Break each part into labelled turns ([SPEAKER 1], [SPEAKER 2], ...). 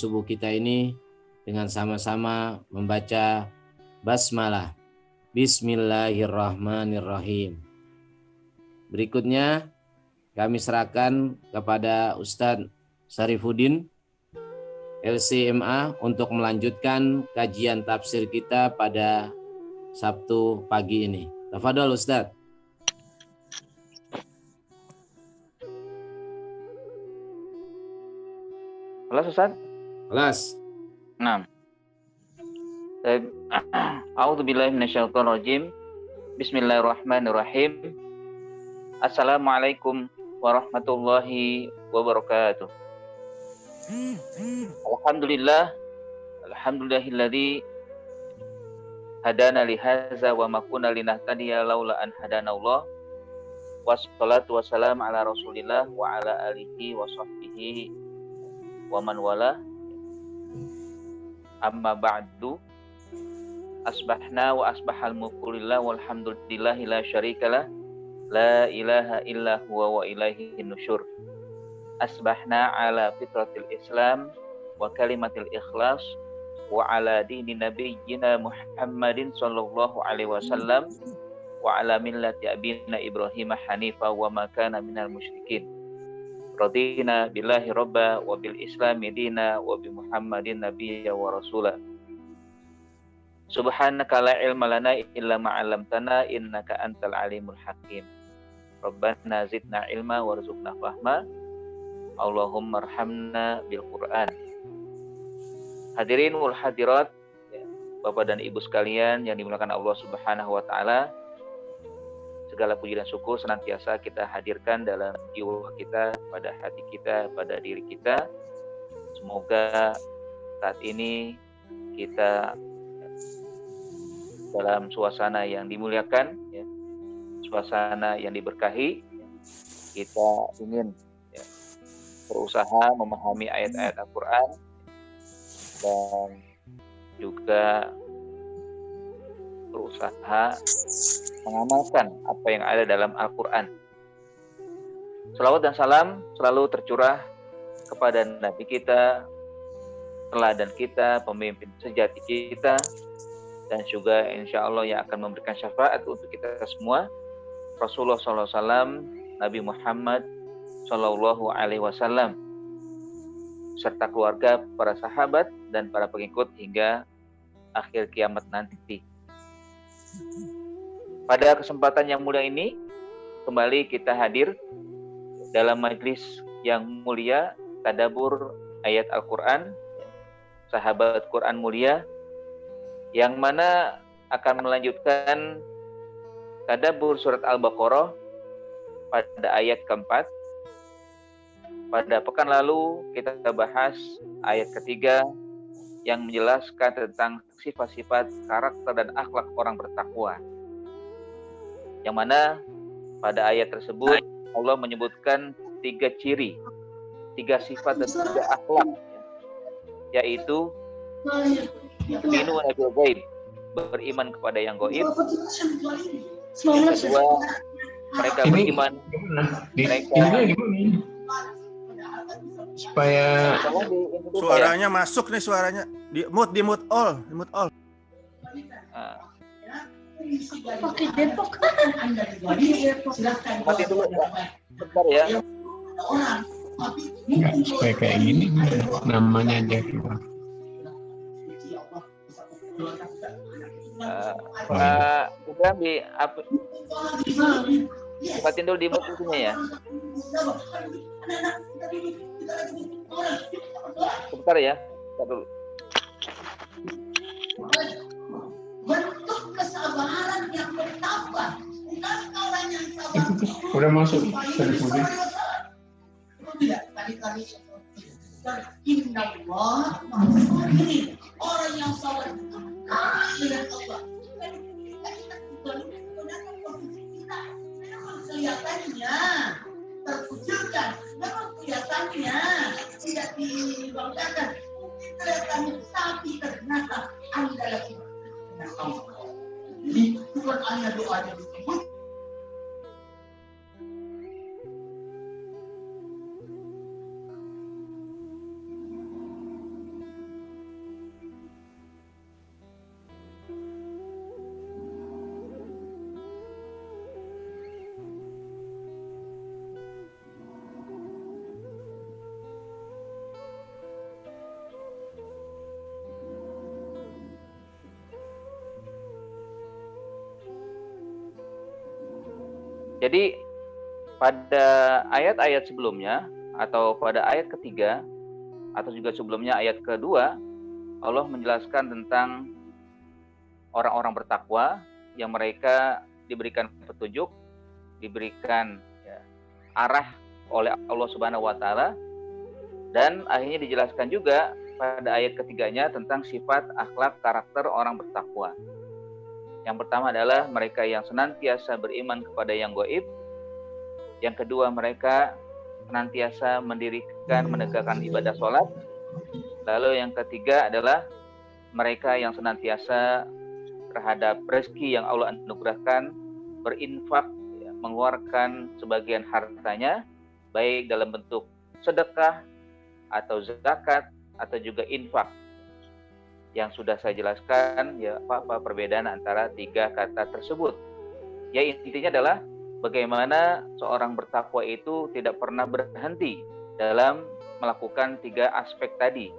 [SPEAKER 1] subuh kita ini dengan sama-sama membaca basmalah. Bismillahirrahmanirrahim. Berikutnya kami serahkan kepada Ustadz Syarifuddin LCMA untuk melanjutkan kajian tafsir kita pada Sabtu pagi ini. Tafadhol Ustadz.
[SPEAKER 2] Kelas Ustaz?
[SPEAKER 1] Kelas.
[SPEAKER 2] Nah. A'udzubillahi minasyaitonirrajim. Bismillahirrahmanirrahim. Assalamualaikum warahmatullahi wabarakatuh. Alhamdulillahilladzi hadana li hadza wa ma kunna linahtadiya laula an hadanallah. Wassalatu wassalamu ala Rasulillah wa ala alihi wa sahbihi wa man wala. Amma ba'du. Asbahna wa asbahal mulku lillah walhamdulillahi la syarikalah. La ilaha illa huwa wa ilaihi nusyur. Asbahna ala fitratil Islam wa kalimatil ikhlas wa ala dini nabiyyina Muhammadin sallallahu alaihi wasallam wa ala millati abina Ibrahim hanifa wa ma kana minal musyrikin. Radina billahi robba wa bil islami dina wa bi Muhammadin nabiyya wa rasula. Subhanaka la ilma lana illa ma 'allamtana innaka antal alimul hakim. Rabbana zidna ilma warzuqna fahma. Allahumma arhamna bil Qur'an. Hadirin wal hadirat, Bapak dan Ibu sekalian yang dimuliakan Allah Subhanahu wa taala. Segala puji dan syukur senantiasa kita hadirkan dalam jiwa kita, pada hati kita, pada diri kita. Semoga saat ini kita dalam suasana yang dimuliakan, suasana yang diberkahi. Kita ingin berusaha memahami ayat-ayat Al-Quran dan juga berusaha mengamalkan apa yang ada dalam Al-Quran. Salawat dan salam selalu tercurah kepada Nabi kita, teladan kita, pemimpin sejati kita, dan juga insya Allah yang akan memberikan syafaat untuk kita semua, Rasulullah SAW, Nabi Muhammad SAW, serta keluarga, para sahabat, dan para pengikut hingga akhir kiamat nanti. Pada kesempatan yang mulia ini, kembali kita hadir dalam majelis yang mulia, tadabbur ayat Al-Quran, sahabat Quran mulia, yang mana akan melanjutkan tadabbur surat Al-Baqarah pada ayat keempat. Pada pekan lalu kita bahas ayat ketiga yang menjelaskan tentang sifat-sifat karakter dan akhlak orang bertakwa. Yang mana pada ayat tersebut Allah menyebutkan 3 ciri, 3 sifat dan 3 akhlak, yaitu yu'minu bil ghaib, beriman kepada yang gaib. Yang kedua, mereka beriman.
[SPEAKER 3] Supaya suaranya masuk nih, suaranya di mute all.
[SPEAKER 4] Pakai Depok.
[SPEAKER 2] Mati dulu, bentar ya.
[SPEAKER 5] Enggak, supaya kayak gini namanya aja keluar.
[SPEAKER 2] Udah di apa? Sipatin dulu di mutunya ya. Sebentar ya, bentar dulu.
[SPEAKER 4] Bentuk kesabaran yang bertambah, bukan orang yang sabar.
[SPEAKER 5] Udah masuk dari sini.
[SPEAKER 4] Tidak, tadi Inna Allah ini orang yang sabar dengan Allah. Memang kelihatannya terkucilkan, memang kelihatannya tidak dibanggakan, mungkin kelihatannya, tapi ternyata Anda lagi dengan Allah. Jadi bukan hanya doanya disebut,
[SPEAKER 2] Jadi pada ayat-ayat sebelumnya atau pada ayat ketiga atau juga sebelumnya ayat kedua, Allah menjelaskan tentang orang-orang bertakwa yang mereka diberikan petunjuk, diberikan arah oleh Allah Subhanahu wa taala, dan akhirnya dijelaskan juga pada ayat ketiganya tentang sifat akhlak karakter orang bertakwa. Yang pertama adalah mereka yang senantiasa beriman kepada yang gaib. Yang kedua, mereka senantiasa menegakkan ibadah sholat. Lalu yang ketiga adalah mereka yang senantiasa terhadap rezeki yang Allah anugerahkan, berinfak, mengeluarkan sebagian hartanya, baik dalam bentuk sedekah atau zakat atau juga infak. Yang sudah saya jelaskan apa perbedaan antara tiga kata tersebut. Ya, intinya adalah bagaimana seorang bertakwa itu tidak pernah berhenti dalam melakukan tiga aspek tadi,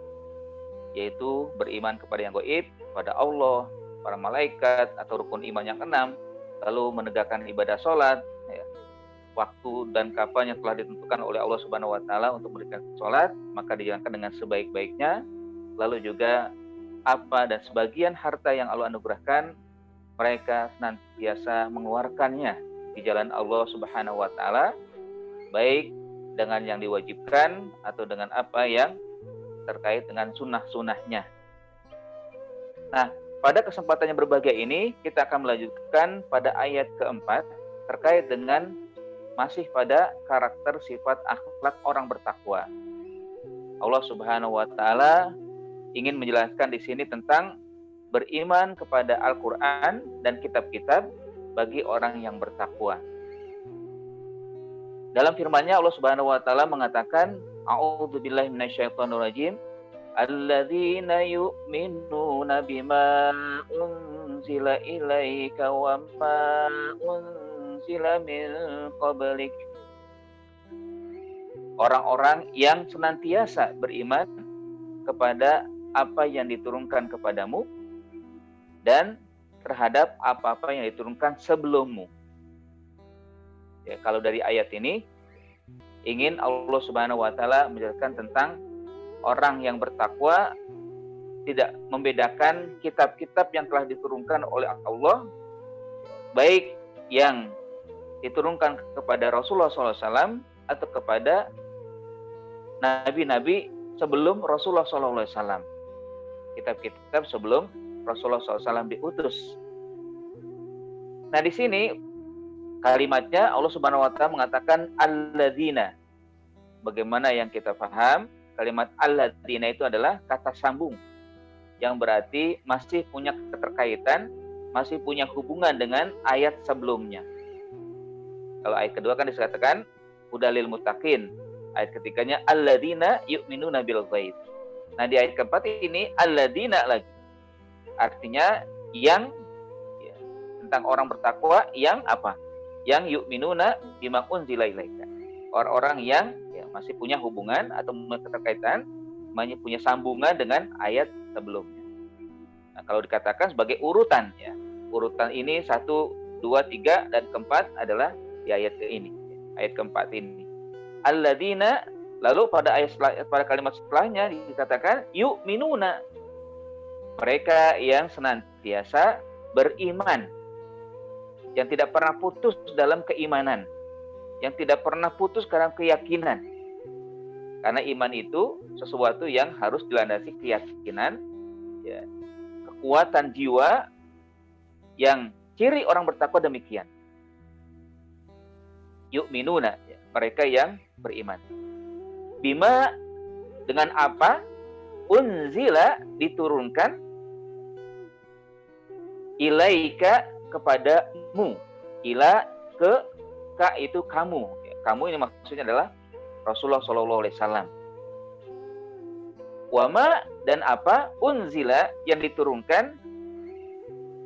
[SPEAKER 2] yaitu beriman kepada yang gaib, kepada Allah, para malaikat atau rukun iman yang 6, lalu menegakkan ibadah sholat, waktu dan kapan yang telah ditentukan oleh Allah Subhanahu wa taala untuk memberikan sholat, maka dijalankan dengan sebaik-baiknya. Lalu juga apa dan sebagian harta yang Allah anugerahkan, mereka senantiasa mengeluarkannya di jalan Allah Subhanahu wa taala, baik dengan yang diwajibkan atau dengan apa yang terkait dengan sunnah-sunnahnya. Nah, pada kesempatan yang berbahagia ini kita akan melanjutkan pada ayat keempat terkait dengan masih pada karakter sifat akhlak orang bertakwa. Allah Subhanahu wa taala ingin menjelaskan di sini tentang beriman kepada Al-Qur'an dan kitab-kitab bagi orang yang bertakwa. Dalam firman-Nya Allah Subhanahu wa taala mengatakan, A'udzubillahi minasyaitonirrajim, alladzina yu'minuna bima unzila ilaika wa ma unzila min qablik. Orang-orang yang senantiasa beriman kepada apa yang diturunkan kepadamu dan terhadap apa-apa yang diturunkan sebelummu. Ya, kalau dari ayat ini ingin Allah Subhanahu wa taala menjelaskan tentang orang yang bertakwa tidak membedakan kitab-kitab yang telah diturunkan oleh Allah, baik yang diturunkan kepada Rasulullah SAW atau kepada nabi-nabi sebelum Rasulullah SAW. Kitab-kitab sebelum Rasulullah SAW diutus. Nah, di sini kalimatnya Allah Subhanahu wa taala mengatakan alladzina. Bagaimana yang kita paham, kalimat alladzina itu adalah kata sambung yang berarti masih punya keterkaitan, masih punya hubungan dengan ayat sebelumnya. Kalau ayat kedua kan dikatakan hudalil muttaqin. Ayat ketiganya alladzina yu'minuna bil ghaib. Nah, di ayat keempat ini alladzina lagi. Artinya yang tentang orang bertakwa yang apa? Yang yu'minuna bima unzila ilaika. Orang-orang yang masih punya hubungan atau keterkaitan, masih punya sambungan dengan ayat sebelumnya. Nah, kalau dikatakan sebagai urutan, urutan ini 1, 2, 3 dan keempat adalah di ayat ini, ayat keempat ini. Alladzina, lalu pada kalimat setelahnya dikatakan yu'minuna. Mereka yang senantiasa beriman, yang tidak pernah putus dalam keimanan, yang tidak pernah putus dalam keyakinan. Karena iman itu sesuatu yang harus dilandasi keyakinan, kekuatan jiwa, yang ciri orang bertakwa demikian. Yu'minuna, mereka yang beriman. Bima, dengan apa? Unzila, diturunkan, ilaika, kepadamu. Ila, ka itu kamu. Kamu ini maksudnya adalah Rasulullah SAW. Wama, dan apa? Unzila, yang diturunkan,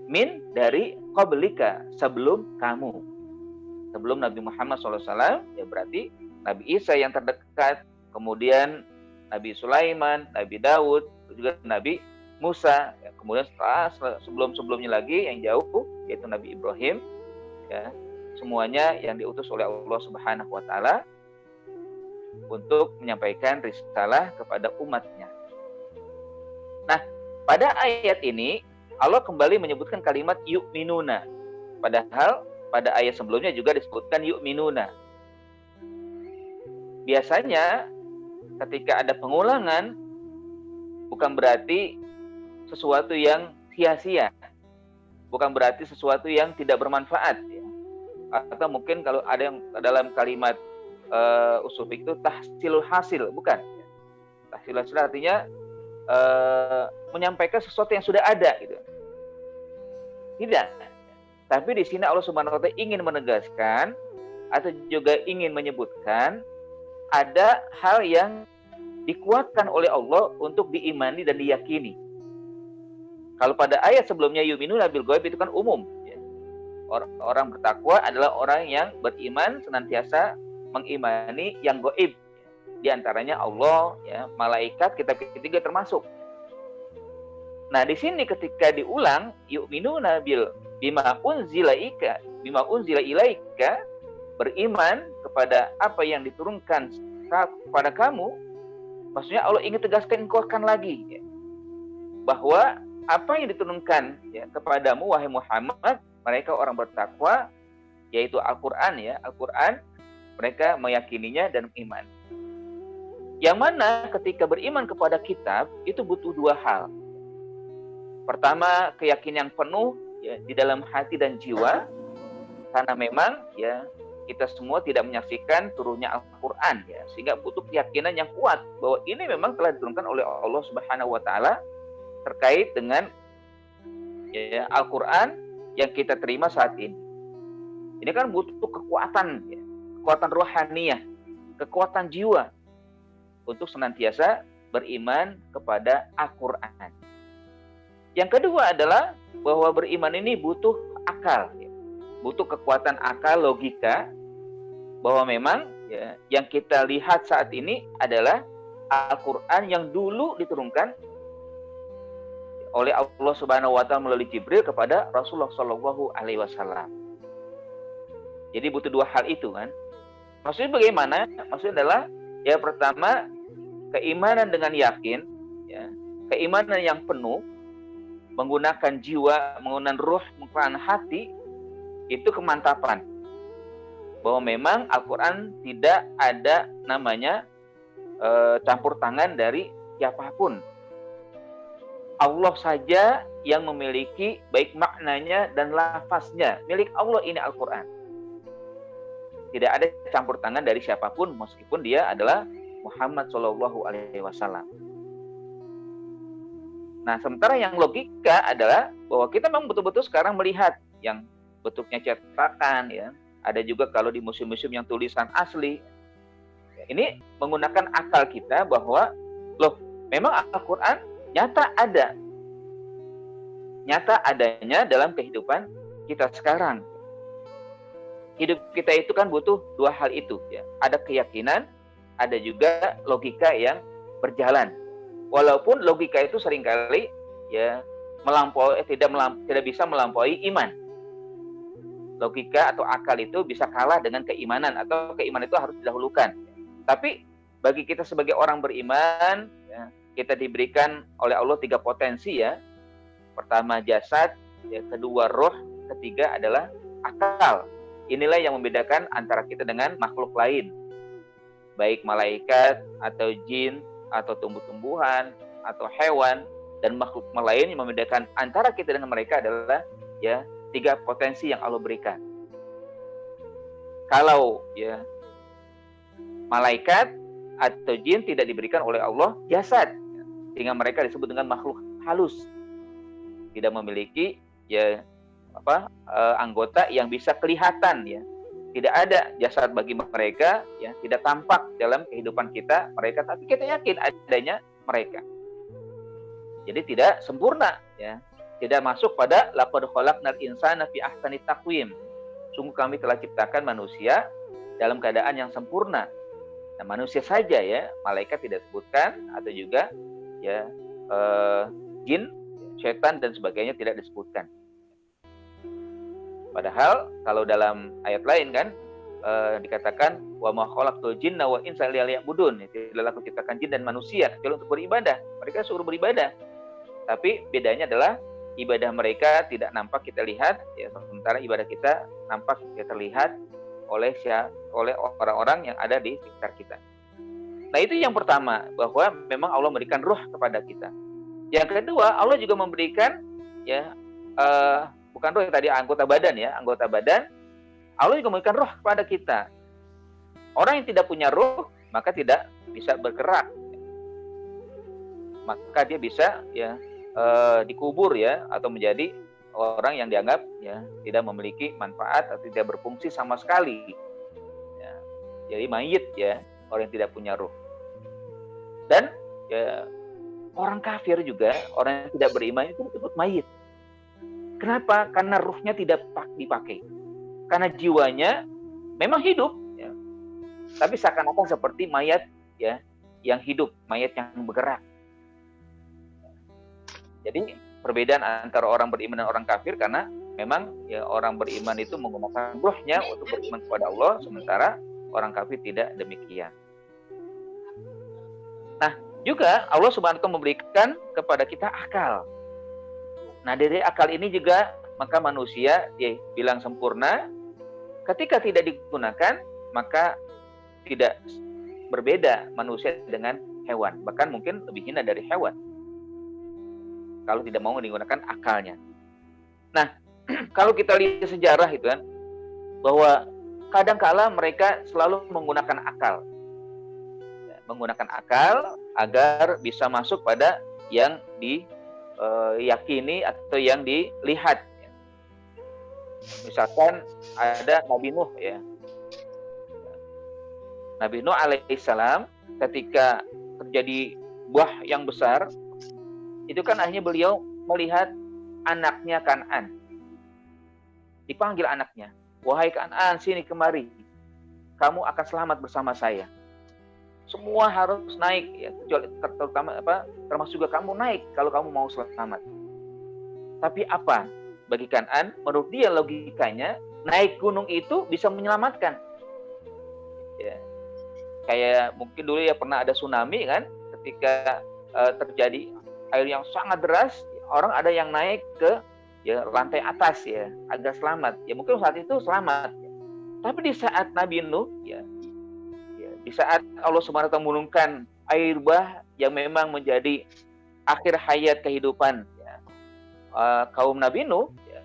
[SPEAKER 2] min, dari qablika, sebelum kamu. Sebelum Nabi Muhammad SAW, ya berarti Nabi Isa yang terdekat, kemudian Nabi Sulaiman, Nabi Daud, juga Nabi Musa, kemudian sebelum-sebelumnya lagi yang jauh, yaitu Nabi Ibrahim, semuanya yang diutus oleh Allah Subhanahu wa taala untuk menyampaikan risalah kepada umatnya. Nah, pada ayat ini Allah kembali menyebutkan kalimat yu'minuna. Padahal pada ayat sebelumnya juga disebutkan yu'minuna. Biasanya ketika ada pengulangan bukan berarti sesuatu yang sia-sia. Bukan berarti sesuatu yang tidak bermanfaat, ya. Atau mungkin kalau ada yang dalam kalimat usul fikih itu tahsilul hasil, bukan. Tahsilul hasil artinya menyampaikan sesuatu yang sudah ada, gitu. Tidak. Tapi di sini Allah Subhanahu wa taala ingin menegaskan atau juga ingin menyebutkan ada hal yang dikuatkan oleh Allah untuk diimani dan diyakini. Kalau pada ayat sebelumnya yu'minuna bil ghaib itu kan umum, ya. Orang bertakwa adalah orang yang beriman senantiasa mengimani yang gaib. Di antaranya Allah, ya, malaikat, kitab ketiga termasuk. Nah, di sini ketika diulang yu'minuna bima unzila ilaika, beriman kepada apa yang diturunkan kepada kamu, maksudnya Allah ingin tegaskan, kuatkan lagi, ya, bahwa apa yang diturunkan, ya, kepadamu wahai Muhammad, mereka orang bertakwa, yaitu Al-Qur'an, ya, Al-Qur'an, mereka meyakininya dan beriman. Yang mana ketika beriman kepada kitab itu butuh dua hal. Pertama, keyakinan yang penuh, ya, di dalam hati dan jiwa, karena memang, ya, kita semua tidak menyaksikan turunnya Al-Qur'an, ya, sehingga butuh keyakinan yang kuat bahwa ini memang telah diturunkan oleh Allah Subhanahu wa taala terkait dengan, ya, Al-Qur'an yang kita terima saat ini. Ini kan butuh kekuatan, ya, kekuatan rohaniyah, kekuatan jiwa untuk senantiasa beriman kepada Al-Qur'an. Yang kedua adalah bahwa beriman ini butuh akal, ya, butuh kekuatan akal, logika, bahwa memang, ya, yang kita lihat saat ini adalah Al-Qur'an yang dulu diturunkan oleh Allah Subhanahu wa taala melalui Jibril kepada Rasulullah Shallallahu alaihi wasallam. Jadi butuh dua hal itu, kan. Maksudnya bagaimana? Maksudnya adalah, ya, pertama keimanan dengan yakin, ya, keimanan yang penuh, menggunakan jiwa, menggunakan ruh, menggunakan hati, itu kemantapan. Bahwa memang Al-Quran tidak ada namanya campur tangan dari siapapun. Allah saja yang memiliki baik maknanya dan lafaznya. Milik Allah ini Al-Quran. Tidak ada campur tangan dari siapapun, meskipun dia adalah Muhammad Shallallahu alaihi wasallam. Nah, sementara yang logika adalah bahwa kita memang betul-betul sekarang melihat yang bentuknya cetakan, ya. Ada juga kalau di museum-museum yang tulisan asli. Ini menggunakan akal kita bahwa, loh, memang Al-Quran nyata ada. Nyata adanya dalam kehidupan kita sekarang. Hidup kita itu kan butuh dua hal itu, ya. Ada keyakinan, ada juga logika yang berjalan. Walaupun logika itu seringkali, ya, tidak bisa melampaui iman. Logika atau akal itu bisa kalah dengan keimanan, atau keimanan itu harus didahulukan. Tapi bagi kita sebagai orang beriman, ya, kita diberikan oleh Allah 3 potensi, ya. Pertama jasad, ya, kedua roh, ketiga adalah akal. Inilah yang membedakan antara kita dengan makhluk lain. Baik malaikat atau jin atau tumbuh-tumbuhan atau hewan dan makhluk lain, yang membedakan antara kita dengan mereka adalah, ya, 3 potensi yang Allah berikan. Kalau, ya, malaikat atau jin tidak diberikan oleh Allah jasad, sehingga mereka disebut dengan makhluk halus, tidak memiliki, ya, anggota yang bisa kelihatan, ya. Tidak ada jasad bagi mereka, ya, tidak tampak dalam kehidupan kita mereka, tapi kita yakin adanya mereka. Jadi tidak sempurna, ya. Tidak masuk pada laqad khalaqnal insana fi ahsani taqwim. Sungguh kami telah ciptakan manusia dalam keadaan yang sempurna. Nah, manusia saja, ya, malaikat tidak disebutkan, atau juga, ya, jin, setan dan sebagainya tidak disebutkan. Padahal kalau dalam ayat lain kan dikatakan wa ma khalaqtul jinna wa insa illa liya'budun. Tidaklah aku ciptakan jin dan manusia kecuali untuk beribadah. Mereka suruh beribadah. Tapi bedanya adalah ibadah mereka tidak nampak kita lihat, ya, sementara ibadah kita nampak kita terlihat oleh orang-orang yang ada di sekitar kita. Nah, itu yang pertama, bahwa memang Allah memberikan ruh kepada kita. Yang kedua, Allah juga memberikan ya bukan ruh tadi, anggota badan ya, anggota badan. Allah juga memberikan ruh kepada kita. Orang yang tidak punya ruh maka tidak bisa bergerak. Maka dia bisa ya dikubur ya, atau menjadi orang yang dianggap ya tidak memiliki manfaat atau tidak berfungsi sama sekali. Ya, jadi mayit ya, orang yang tidak punya ruh. Dan ya orang kafir juga, orang yang tidak beriman itu disebut mayit. Kenapa? Karena ruhnya tidak dipakai. Karena jiwanya memang hidup, ya. Tapi seakan-akan seperti mayat ya, yang hidup, mayat yang bergerak. Jadi perbedaan antara orang beriman dan orang kafir karena memang ya orang beriman itu menggunakan ruhnya untuk beriman kepada Allah, sementara orang kafir tidak demikian. Nah, juga Allah Subhanahu wa taala memberikan kepada kita akal. Nah, dari akal ini juga maka manusia dibilang sempurna. Ketika tidak digunakan, maka tidak berbeda manusia dengan hewan, bahkan mungkin lebih hina dari hewan kalau tidak mau digunakan akalnya. Nah, kalau kita lihat sejarah itu kan, bahwa kadang-kala mereka selalu menggunakan akal. Menggunakan akal agar bisa masuk pada yang diyakini atau yang dilihat. Misalkan ada Nabi Nuh ya. Nabi Nuh alaihissalam ketika terjadi buah yang besar, itu kan akhirnya beliau melihat anaknya Kan'an. Dipanggil anaknya, wahai Kan'an, sini kemari. Kamu akan selamat bersama saya. Semua harus naik, ya, terutama termasuk juga kamu naik kalau kamu mau selamat. Tapi apa? Bagi Kan'an, menurut dia logikanya naik gunung itu bisa menyelamatkan. Ya. Kayak mungkin dulu ya pernah ada tsunami kan, ketika terjadi air yang sangat deras, orang ada yang naik ke ya lantai atas ya agar selamat. Ya mungkin saat itu selamat. Ya. Tapi di saat Nabi Nuh ya di saat Allah Subhanahu wa taala menurunkan air bah yang memang menjadi akhir hayat kehidupan ya, kaum Nabi Nuh. Ya.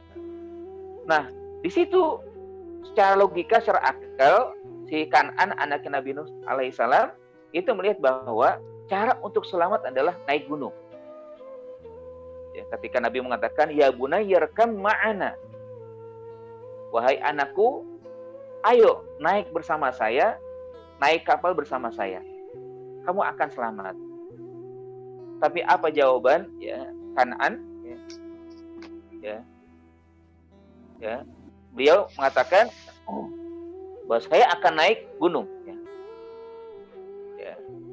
[SPEAKER 2] Nah, di situ secara logika, secara akal, si Kan'an anaknya Nabi Nuh alaihissalam itu melihat bahwa cara untuk selamat adalah naik gunung. Ya, ketika Nabi mengatakan, ya bunayya yarkam ma'ana, wahai anakku, ayo naik bersama saya, naik kapal bersama saya, kamu akan selamat. Tapi apa jawaban ya Kan'an? Ya, beliau mengatakan bahwa saya akan naik gunung.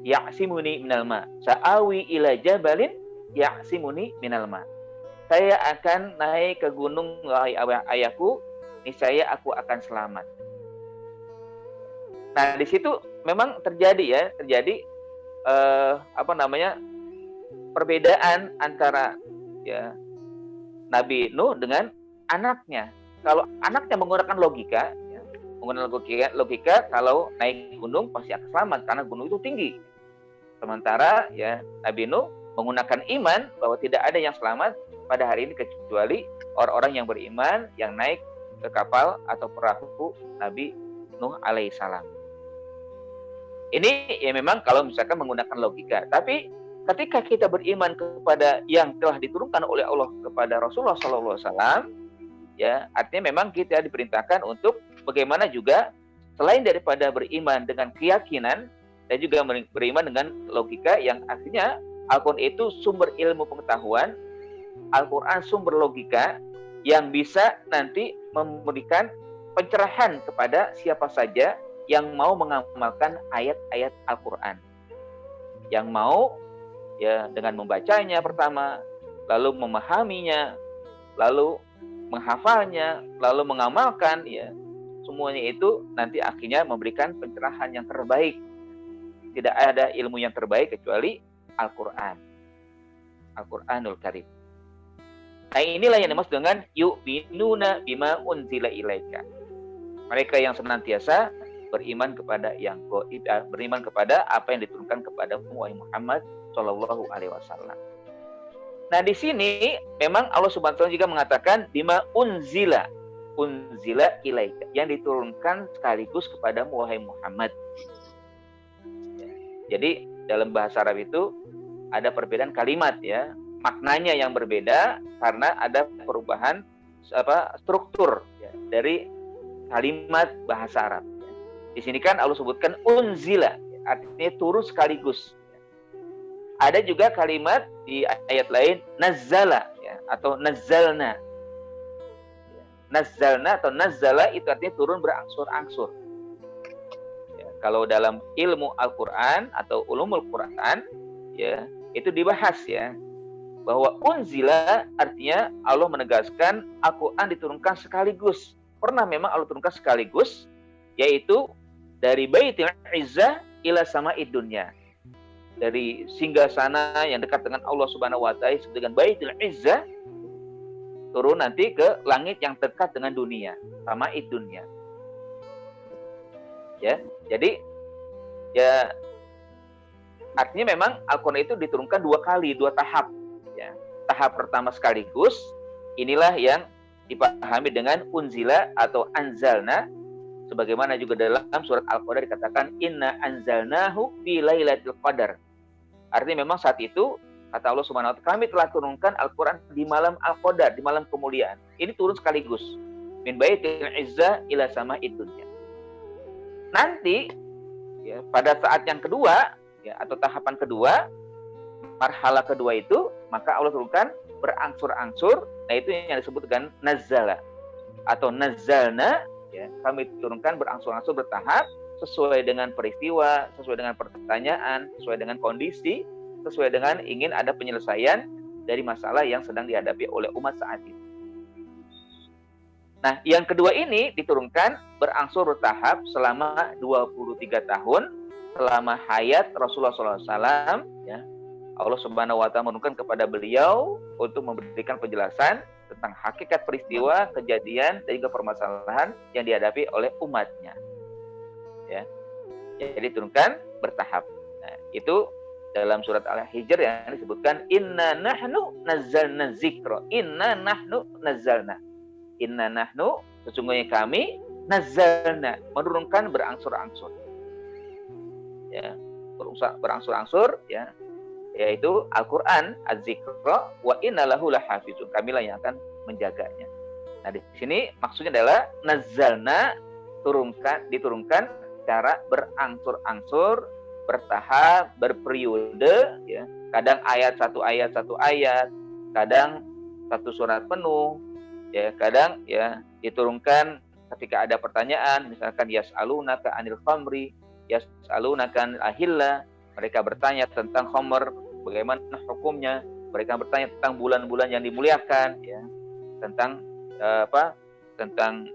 [SPEAKER 2] Ya'simuni minal ma, sa'awi ila jabalin ya'simuni minal ma. Saya akan naik ke gunung, wahai ayahku, niscaya aku akan selamat. Nah, di situ memang terjadi perbedaan antara ya Nabi Nuh dengan anaknya. Kalau anaknya menggunakan logika, ya, menggunakan logika kalau naik gunung pasti akan selamat karena gunung itu tinggi. Sementara ya Nabi Nuh menggunakan iman bahwa tidak ada yang selamat pada hari ini kecuali orang-orang yang beriman yang naik ke kapal atau perahu Nabi Nuh alaihissalam. Ini ya memang kalau misalkan menggunakan logika. Tapi ketika kita beriman kepada yang telah diturunkan oleh Allah kepada Rasulullah SAW, ya artinya memang kita diperintahkan untuk bagaimana juga selain daripada beriman dengan keyakinan dan juga beriman dengan logika yang artinya Al-Quran itu sumber ilmu pengetahuan, Al-Quran sumber logika yang bisa nanti memberikan pencerahan kepada siapa saja yang mau mengamalkan ayat-ayat Al-Quran. Yang mau ya dengan membacanya pertama, lalu memahaminya, lalu menghafalnya, lalu mengamalkan, ya semuanya itu nanti akhirnya memberikan pencerahan yang terbaik. Tidak ada ilmu yang terbaik kecuali Al-Quran, Al-Quranul Karim. Nah, inilah yang dimaksud dengan yu'minuna bima unzila ilaika. Mereka yang senantiasa beriman kepada yang gaib, beriman kepada apa yang diturunkan kepada Muhammad Shallallahu Alaihi Wasallam. Nah, di sini memang Allah Subhanahu wa taala juga mengatakan bima unzila ilaika, yang diturunkan sekaligus kepada Muhammad. Jadi dalam bahasa Arab itu ada perbedaan kalimat, ya, maknanya yang berbeda karena ada perubahan struktur, ya, dari kalimat bahasa Arab. Di sini kan Allah sebutkan unzila, artinya turun sekaligus. Ada juga kalimat di ayat lain nazzala, ya, atau nazzalna. Nazzalna atau nazzala itu artinya turun berangsur-angsur. Ya, kalau dalam ilmu Al-Quran atau ulumul Quran, ya, itu dibahas, ya, bahwa unzila artinya Allah menegaskan Al-Quran diturunkan sekaligus. Pernah memang Allah turunkan sekaligus, yaitu dari Baitul Izzah ila sama'id dunya. Dari singgasana yang dekat dengan Allah Subhanahu wa taala dengan Baitul Izzah turun nanti ke langit yang dekat dengan dunia, sama'id dunya. Ya, jadi ya artinya memang Al-Qur'an itu diturunkan 2 kali, 2 tahap, ya. Tahap pertama sekaligus, inilah yang dipahami dengan unzila atau anzalna, sebagaimana juga dalam surat Al-Qadar dikatakan inna anzalnahu fi lailatul qadar. Artinya memang saat itu kata Allah Subhanahu wa taala, kami telah turunkan Al-Qur'an di malam Al-Qadar, di malam kemuliaan. Ini turun sekaligus. Min baitil izzah ila sama'id dunya. Nanti, ya, pada saat yang kedua, ya, atau tahapan kedua, marhala kedua itu, maka Allah turunkan berangsur-angsur. Nah, itu yang disebut dengan nazzala atau nazzalna, ya, kami turunkan berangsur-angsur bertahap sesuai dengan peristiwa, sesuai dengan pertanyaan, sesuai dengan kondisi, sesuai dengan ingin ada penyelesaian dari masalah yang sedang dihadapi oleh umat saat itu. Nah, yang kedua ini diturunkan berangsur bertahap selama 23 tahun selama hayat Rasulullah SAW, ya. Allah Subhanahu wa taala menurunkan kepada beliau untuk memberikan penjelasan tentang hakikat peristiwa, kejadian, dan juga permasalahan yang dihadapi oleh umatnya. Ya. Jadi turunkan bertahap. Nah, itu dalam surat Al-Hijr yang disebutkan inna nahnu nazzalna dzikra. Inna nahnu nazzalna. Inna nahnu, sesungguhnya kami, nazzalna, menurunkan berangsur-angsur. Ya, berangsur-angsur, ya. Yaitu Al-Qur'an, az-zikra wa inna lahu lahafizun. Kamilah yang akan menjaganya. Nah, di sini maksudnya adalah nazzalna, diturunkan secara berangsur-angsur, bertahap, berperiode, ya. Kadang satu ayat, kadang satu surat penuh, ya. Kadang, ya, diturunkan ketika ada pertanyaan, misalkan yas'alunaka 'anil khamri, yas'alunaka 'anil ahilla, mereka bertanya tentang khamr, bagaimana hukumnya, mereka bertanya tentang bulan-bulan yang dimuliakan, ya, tentang tentang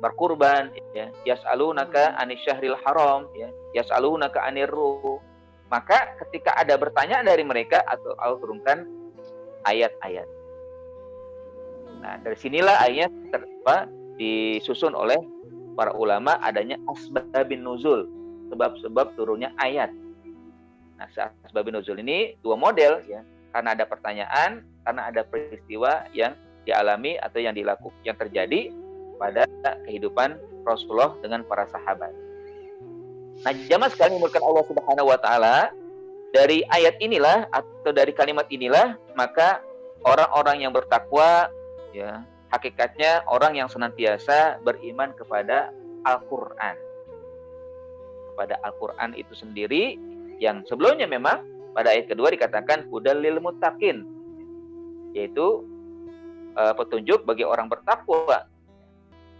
[SPEAKER 2] berkurban, ya, yas'alunaka 'anil syahril haram, ya, yas'alunaka 'anir ruh. Maka ketika ada bertanya dari mereka, atau Allah turunkan ayat-ayat. Nah, dari sinilah ayatnya disusun oleh para ulama adanya asbabun nuzul, sebab-sebab turunnya ayat. Nah, asbabun nuzul ini 2 model, ya, karena ada pertanyaan, karena ada peristiwa yang dialami atau yang terjadi pada kehidupan Rasulullah dengan para sahabat. Nah, jamaah sekalian dimulakan Allah Subhanahu wa taala, dari ayat inilah atau dari kalimat inilah maka orang-orang yang bertakwa, ya, hakikatnya orang yang senantiasa beriman kepada Al-Qur'an. Kepada Al-Qur'an itu sendiri yang sebelumnya memang pada ayat kedua dikatakan hudal lil muttaqin, yaitu petunjuk bagi orang bertakwa.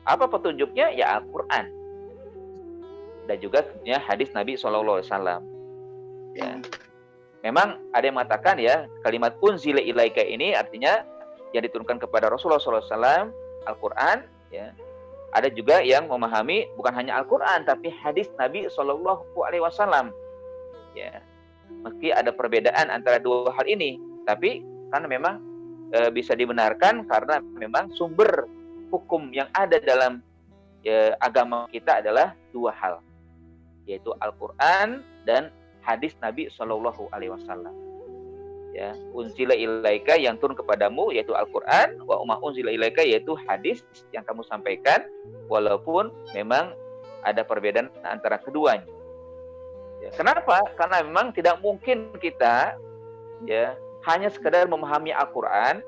[SPEAKER 2] Apa petunjuknya? Ya Al-Qur'an. Dan juga tentunya hadis Nabi SAW. Ya. Memang ada yang mengatakan, ya, kalimat unzila ilaika ini artinya yang diturunkan kepada Rasulullah SAW, Al-Quran, ya. Ada juga yang memahami bukan hanya Al-Quran tapi hadis Nabi SAW. Ya, meski ada perbedaan antara dua hal ini, tapi karena memang bisa dibenarkan karena memang sumber hukum yang ada dalam agama kita adalah dua hal, yaitu Al-Quran dan hadis Nabi SAW. Ya, unzila ilaika yang turun kepadamu yaitu Al-Quran, wa umma unzila ilaika yaitu hadis yang kamu sampaikan, walaupun memang ada perbedaan antara keduanya. Ya, kenapa? Karena memang tidak mungkin kita ya hanya sekedar memahami Al-Quran,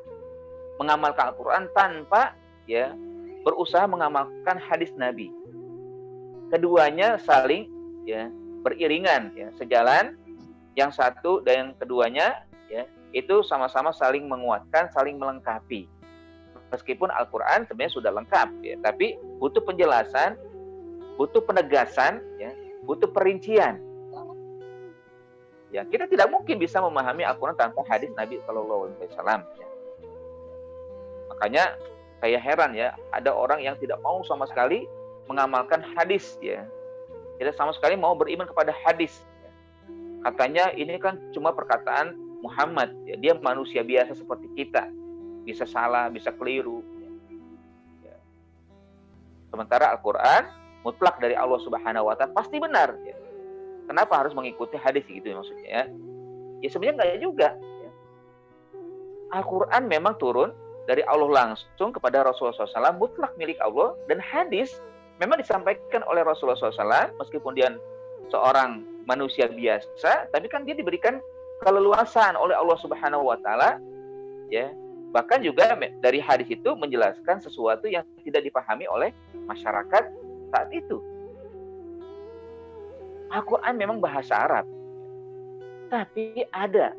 [SPEAKER 2] mengamalkan Al-Quran tanpa ya berusaha mengamalkan hadis Nabi. Keduanya saling ya beriringan, ya, sejalan. Yang satu dan yang keduanya ya itu sama-sama saling menguatkan, saling melengkapi. Meskipun Al-Quran sebenarnya sudah lengkap, ya, tapi butuh penjelasan, butuh penegasan, ya, butuh perincian. Ya, kita tidak mungkin bisa memahami Al-Quran tanpa hadis Nabi SAW. Ya. Makanya saya heran ya, ada orang yang tidak mau sama sekali mengamalkan hadis, ya, tidak sama sekali mau beriman kepada hadis. Ya. Katanya ini kan cuma perkataan Muhammad, ya, dia manusia biasa seperti kita, bisa salah, bisa keliru. Ya. Sementara Al-Quran mutlak dari Allah Subhanahu Wa Taala pasti benar. Ya. Kenapa harus mengikuti hadis gitu ya, maksudnya? Ya, ya sebenarnya enggak juga. Ya. Al-Quran memang turun dari Allah langsung kepada Rasulullah SAW, mutlak milik Allah, dan hadis memang disampaikan oleh Rasulullah SAW, meskipun dia seorang manusia biasa, tapi kan dia diberikan keleluasan oleh Allah Subhanahu Wa Taala, ya. Bahkan juga dari hadis itu menjelaskan sesuatu yang tidak dipahami oleh masyarakat saat itu. Al-Quran memang bahasa Arab, tapi ada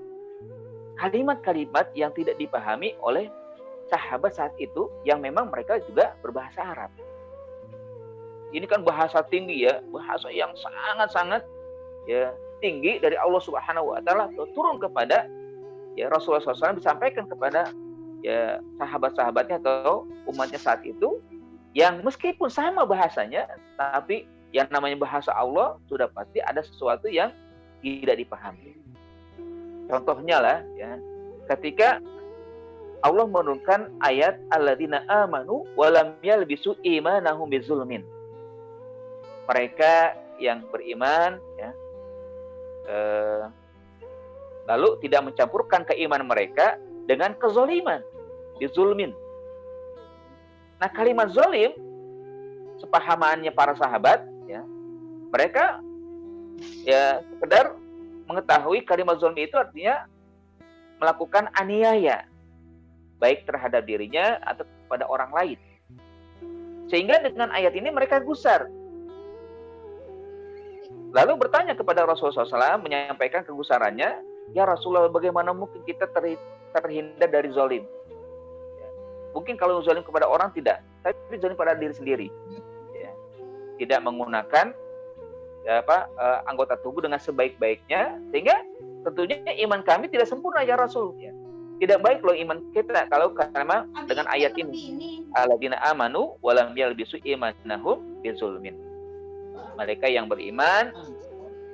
[SPEAKER 2] kalimat-kalimat yang tidak dipahami oleh sahabat saat itu yang memang mereka juga berbahasa Arab. Ini kan bahasa tinggi ya, bahasa yang sangat-sangat ya tinggi dari Allah Subhanahu Wa Taala turun kepada ya Rasulullah SAW, disampaikan kepada ya sahabat-sahabatnya atau umatnya saat itu, yang meskipun sama bahasanya, tapi yang namanya bahasa Allah sudah pasti ada sesuatu yang tidak dipahami. Contohnya lah ya, ketika Allah menurunkan ayat alladzina amanu wa lam yalbisu imanahum bizulmin. Mereka yang beriman ya, lalu tidak mencampurkan keimanan mereka dengan kezoliman, bizulmin. Nah, kalimat zolim sepahamannya para sahabat ya, mereka ya sekedar mengetahui kalimat zolim itu artinya melakukan aniaya baik terhadap dirinya atau kepada orang lain. Sehingga dengan ayat ini mereka gusar. Lalu bertanya kepada Rasulullah SAW, menyampaikan kegusarannya, ya Rasulullah, bagaimana mungkin kita terhindar dari zolim? Ya. Mungkin kalau zolim kepada orang tidak, tapi zolim pada diri sendiri. Ya. Tidak menggunakan ya, anggota tubuh dengan sebaik-baiknya, sehingga tentunya iman kami tidak sempurna ya Rasul. Ya. Tidak baik loh iman kita kalau karena dengan ayat ini. Alladzina amanu wa lam yalbisu imanahum bizulmin. Mereka yang beriman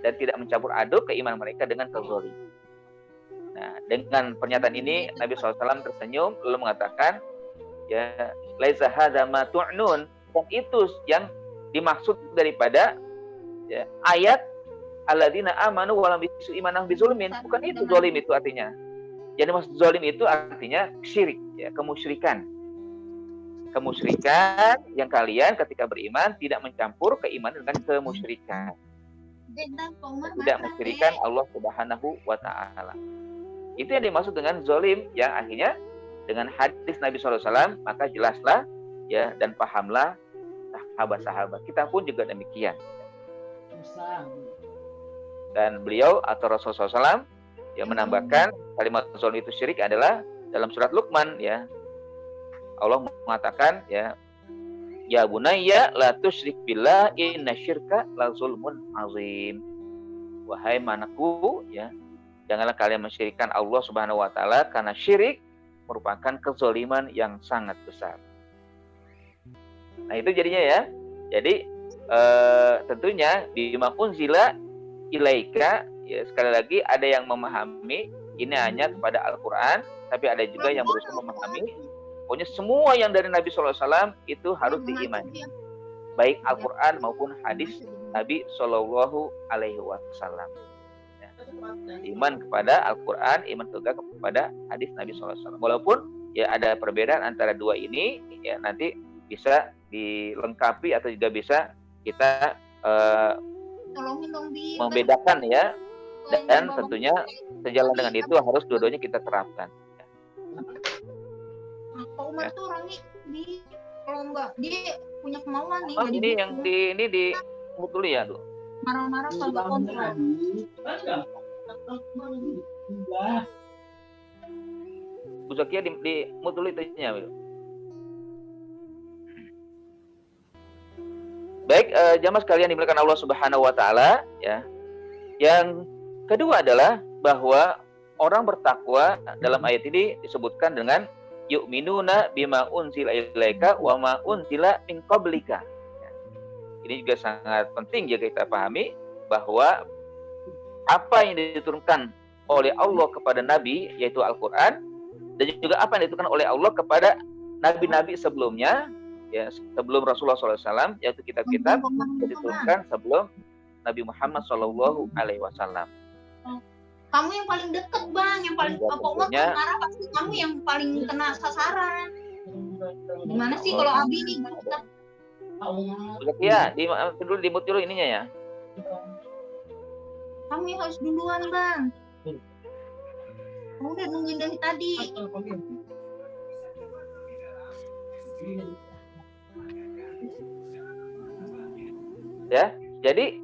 [SPEAKER 2] dan tidak mencampur aduk keimanan mereka dengan kezolim. Nah, dengan pernyataan ini Nabi SAW tersenyum lalu mengatakan, ya, laisa hadza ma tu'nun, dan itu yang dimaksud daripada ya, ayat alladzina amanu wa lam yalbisu imanahum bizulmin. Bukan itu zolim itu artinya. Jadi maksud zolim itu artinya syirik, ya, kemusyrikan. Kemusyrikan yang kalian ketika beriman tidak mencampur keimanan dengan kemusyrikan. Tidak musyrikan Allah Subhanahu Wa Taala. Itu yang dimaksud dengan zolim, yang akhirnya dengan hadis Nabi SAW maka jelaslah ya dan pahamlah sahabat-sahabat. Kita pun juga demikian. Dan beliau atau Rasulullah SAW yang menambahkan kalimat zolim itu syirik adalah dalam surat Luqman ya. Allah mengatakan ya, ya bunayya la tusyrik billah inna syirka la zulmun azim. Wahai anakku ya, janganlah kalian mensyirikkan Allah Subhanahu Wa Taala, karena syirik merupakan kezaliman yang sangat besar. Nah itu jadinya ya. Jadi tentunya bima unzila ilaika, ya sekali lagi ada yang memahami ini hanya kepada Al-Quran, tapi ada juga yang berusaha memahami pokoknya semua yang dari Nabi SAW itu harus diimani, baik Al-Quran maupun hadis Nabi Shallallahu Alaihi Wasallam. Ya. Iman kepada Al-Quran, iman juga kepada hadis Nabi SAW. Walaupun ya ada perbedaan antara dua ini, ya nanti bisa dilengkapi atau juga bisa kita membedakan ya, dan tentunya sejalan dengan itu harus dua-duanya kita terapkan.
[SPEAKER 6] Pak Umar tuh orangnya kalau enggak dia punya kemauan nih.
[SPEAKER 2] Oh, ini yang di betul ya tuh.
[SPEAKER 6] Marah-marah kagak kontrol.
[SPEAKER 2] Bu Zakia di mutul itunya. Baik, jamaah sekalian dimuliakan Allah Subhanahu wa taala ya. Yang kedua adalah bahwa orang bertakwa dalam ayat ini disebutkan dengan yu'minuna bima unzila ilaika wa ma unzila min qablika. Ini juga sangat penting jika kita pahami bahwa apa yang diturunkan oleh Allah kepada Nabi yaitu Al-Quran, dan juga apa yang diturunkan oleh Allah kepada Nabi-Nabi sebelumnya, ya sebelum Rasulullah SAW, yaitu kitab-kitab yang diturunkan sebelum Nabi Muhammad SAW.
[SPEAKER 6] Kamu yang paling dekat bang, yang paling
[SPEAKER 2] ya,
[SPEAKER 6] Pak Umar marah pasti kamu yang paling kena sasaran. Gimana sih kalau Abi nih?
[SPEAKER 2] Ya, dulu dimut dulu ininya ya.
[SPEAKER 6] Kamu yang harus duluan bang. Kamu udah nungguin dari tadi.
[SPEAKER 2] Ya, jadi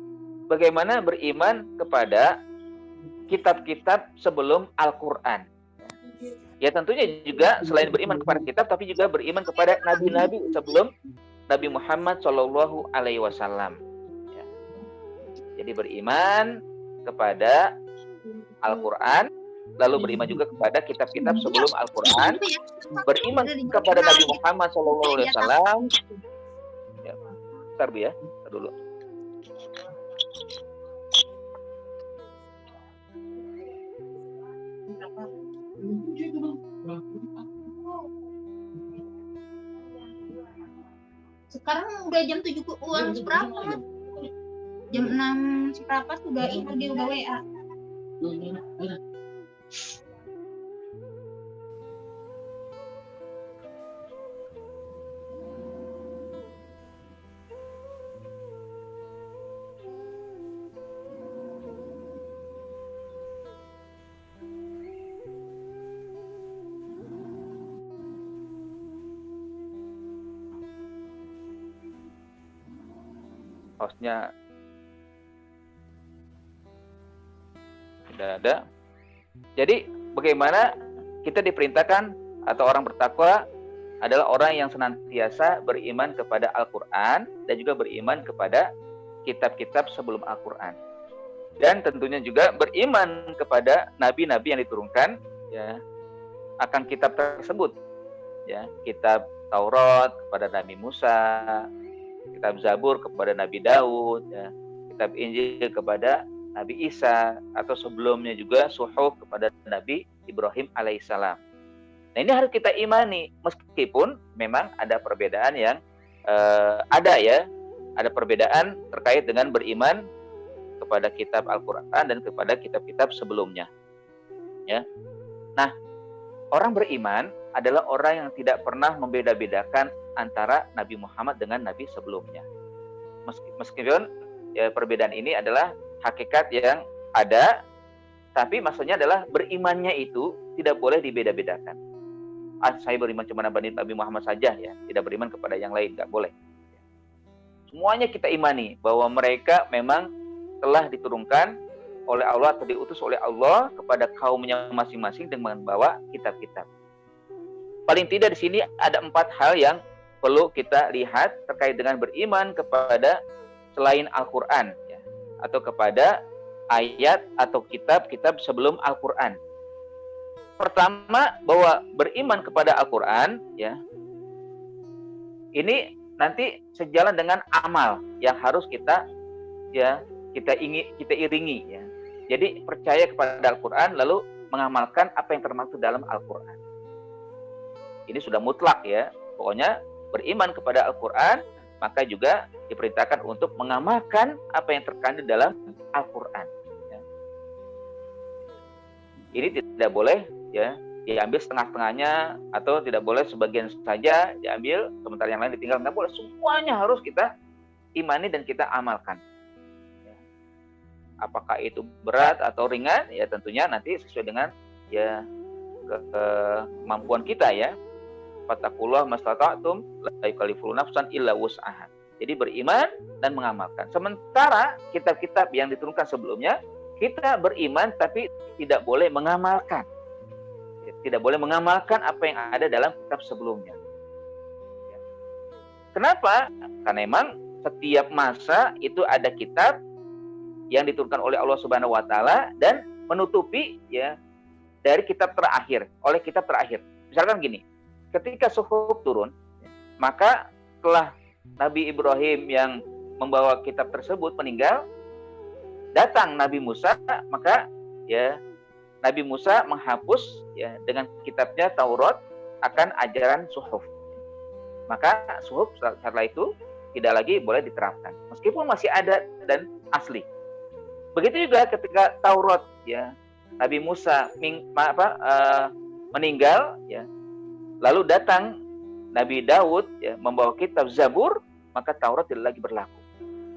[SPEAKER 2] bagaimana beriman kepada kitab-kitab sebelum Al-Quran? Ya tentunya juga selain beriman kepada kitab, tapi juga beriman kepada nabi-nabi sebelum Nabi Muhammad Shallallahu Alaihi Wasallam. Ya. Jadi beriman kepada Al-Quran, lalu beriman juga kepada kitab-kitab sebelum Al-Quran, beriman kepada Nabi Muhammad Shallallahu Alaihi Wasallam. Ya, bentar Bu ya, bentar dulu.
[SPEAKER 6] Sekarang udah jam 7 seberapa? Jam 6 seberapa sudah itu dia udah WA.
[SPEAKER 2] Hostnya tidak ada. Jadi bagaimana kita diperintahkan atau orang bertakwa adalah orang yang senantiasa beriman kepada Al-Quran dan juga beriman kepada kitab-kitab sebelum Al-Quran, dan tentunya juga beriman kepada nabi-nabi yang diturunkan ya akan kitab tersebut, ya kitab Taurat kepada Nabi Musa, kitab Zabur kepada Nabi Daud, ya, kitab Injil kepada Nabi Isa, atau sebelumnya juga Suhuf kepada Nabi Ibrahim alaihissalam. Nah ini harus kita imani, meskipun memang ada perbedaan yang ada perbedaan terkait dengan beriman kepada kitab Al-Quran dan kepada kitab-kitab sebelumnya. Ya, nah orang beriman adalah orang yang tidak pernah membeda-bedakan antara Nabi Muhammad dengan Nabi sebelumnya. Meskipun ya, perbedaan ini adalah hakikat yang ada, tapi maksudnya adalah berimannya itu tidak boleh dibeda-bedakan. Saya beriman cuma Nabi Muhammad saja, ya, tidak beriman kepada yang lain, nggak boleh. Semuanya kita imani bahwa mereka memang telah diturunkan oleh Allah atau diutus oleh Allah kepada kaumnya masing-masing dengan membawa kitab-kitab. Paling tidak di sini ada 4 hal yang perlu kita lihat terkait dengan beriman kepada selain Al-Quran, ya, atau kepada ayat atau kitab-kitab sebelum Al-Quran. pertama bahwa beriman kepada Al-Qur'an ya. Ini nanti sejalan dengan amal yang harus kita iringi ya. Jadi percaya kepada Al-Qur'an lalu mengamalkan apa yang termaktub dalam Al-Qur'an. Ini sudah mutlak ya. Pokoknya beriman kepada Al-Qur'an, maka juga diperintahkan untuk mengamalkan apa yang terkandung dalam Al-Qur'an ya. Ini tidak boleh ya diambil setengah-setengahnya, atau tidak boleh sebagian saja diambil sementara yang lain ditinggal. Nggak boleh, semuanya harus kita imani dan kita amalkan ya. Apakah itu berat atau ringan ya tentunya nanti sesuai dengan ya kemampuan kita ya. Fattaqullaha mastata'tum la yukallifu nafsan illa wus'aha. Jadi beriman dan mengamalkan. Sementara kitab-kitab yang diturunkan sebelumnya kita beriman tapi tidak boleh mengamalkan. Tidak boleh mengamalkan apa yang ada dalam kitab sebelumnya. Kenapa? Karena memang setiap masa itu ada kitab yang diturunkan oleh Allah Subhanahu wa taala dan menutupi ya dari kitab terakhir, oleh kitab terakhir. Misalkan gini, ketika Suhuf turun, maka setelah Nabi Ibrahim yang membawa kitab tersebut meninggal, datang Nabi Musa, maka ya Nabi Musa menghapus ya dengan kitabnya Taurat akan ajaran Suhuf. Maka Suhuf setelah itu tidak lagi boleh diterapkan, meskipun masih ada dan asli. Begitu juga ketika Taurat ya Nabi Musa meninggal ya, lalu datang Nabi Daud ya membawa kitab Zabur, maka Taurat tidak lagi berlaku.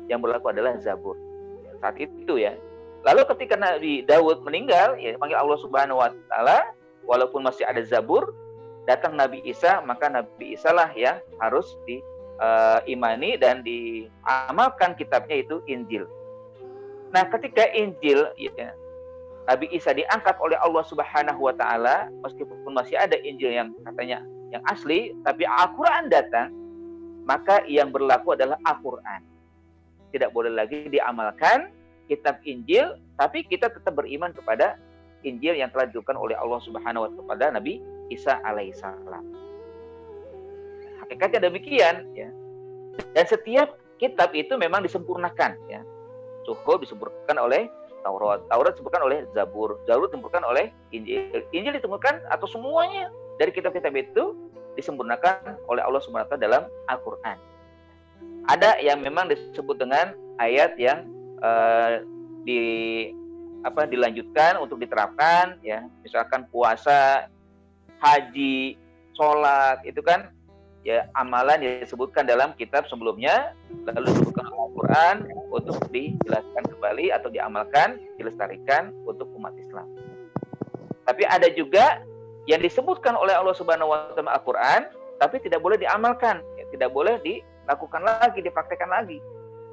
[SPEAKER 2] Yang berlaku adalah Zabur ya, saat itu ya. Lalu ketika Nabi Daud meninggal, ya panggil Allah Subhanahu wa taala, walaupun masih ada Zabur, datang Nabi Isa, maka Nabi Isa lah yang harus diimani dan diamalkan kitabnya itu Injil. Nah, ketika Injil ya, Nabi Isa diangkat oleh Allah Subhanahu wa taala, meskipun masih ada Injil yang katanya yang asli, tapi Al-Qur'an datang, maka yang berlaku adalah Al-Qur'an. Tidak boleh lagi diamalkan kitab Injil, tapi kita tetap beriman kepada Injil yang telah diturunkan oleh Allah Subhanahu wa taala kepada Nabi Isa alaihissalam. Hakikatnya demikian ya. Dan setiap kitab itu memang disempurnakan ya. Suhuf disempurnakan oleh Taurat, Taurat disempurnakan oleh Zabur, Zabur disempurnakan oleh Injil, Injil disempurnakan atau semuanya dari kitab-kitab itu disempurnakan oleh Allah Subhanahu wa taala dalam Al-Qur'an. Ada yang memang disebut dengan ayat yang dilanjutkan untuk diterapkan ya, misalkan puasa, haji, sholat, itu kan ya amalan yang disebutkan dalam kitab sebelumnya lalu disebutkan Al-Quran untuk dijelaskan kembali atau diamalkan, dilestarikan untuk umat Islam. Tapi ada juga yang disebutkan oleh Allah Subhanahu wa taala Al-Quran tapi tidak boleh diamalkan ya, tidak boleh dilakukan lagi, dipraktekkan lagi,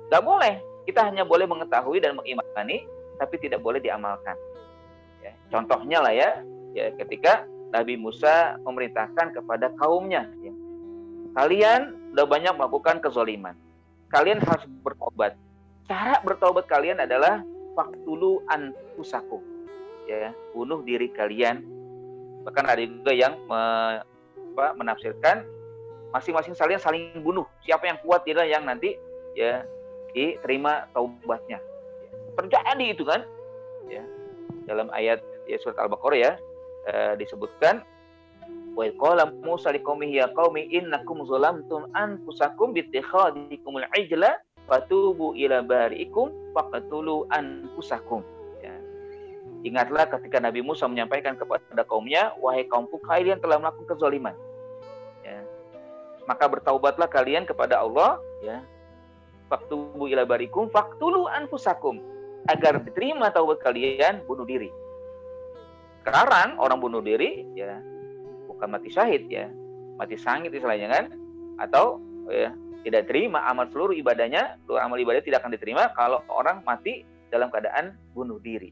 [SPEAKER 2] nggak boleh. Kita hanya boleh mengetahui dan mengimani, tapi tidak boleh diamalkan. Ya, contohnya lah ya, ketika Nabi Musa memerintahkan kepada kaumnya, ya, kalian sudah banyak melakukan kezaliman, kalian harus bertobat. Cara bertobat kalian adalah faqtulu anfusakum, ya, bunuh diri kalian. Bahkan ada juga yang menafsirkan masing-masing kalian saling bunuh. Siapa yang kuat dia yang nanti ya diterima taubatnya. Terjadi itu kan ya, dalam ayat ya, surat Al-Baqarah ya disebutkan wa qala Musa liqaumihi ya qaumi innakum zalamtum anfusakum bittikhadikumul ijla fatubu ila bariikum faqtulu anfusakum ya. Ingatlah ketika Nabi Musa menyampaikan kepada kaumnya, wahai kaumku, kalian telah melakukan kezaliman ya, maka bertaubatlah kalian kepada Allah ya, faktubu ila barikum faktulu anfusakum, agar diterima taubat kalian, bunuh diri. Sekarang orang bunuh diri ya bukan mati syahid ya, mati sangit istilahnya kan, atau ya tidak terima amal seluruh ibadahnya, seluruh amal ibadah tidak akan diterima kalau orang mati dalam keadaan bunuh diri.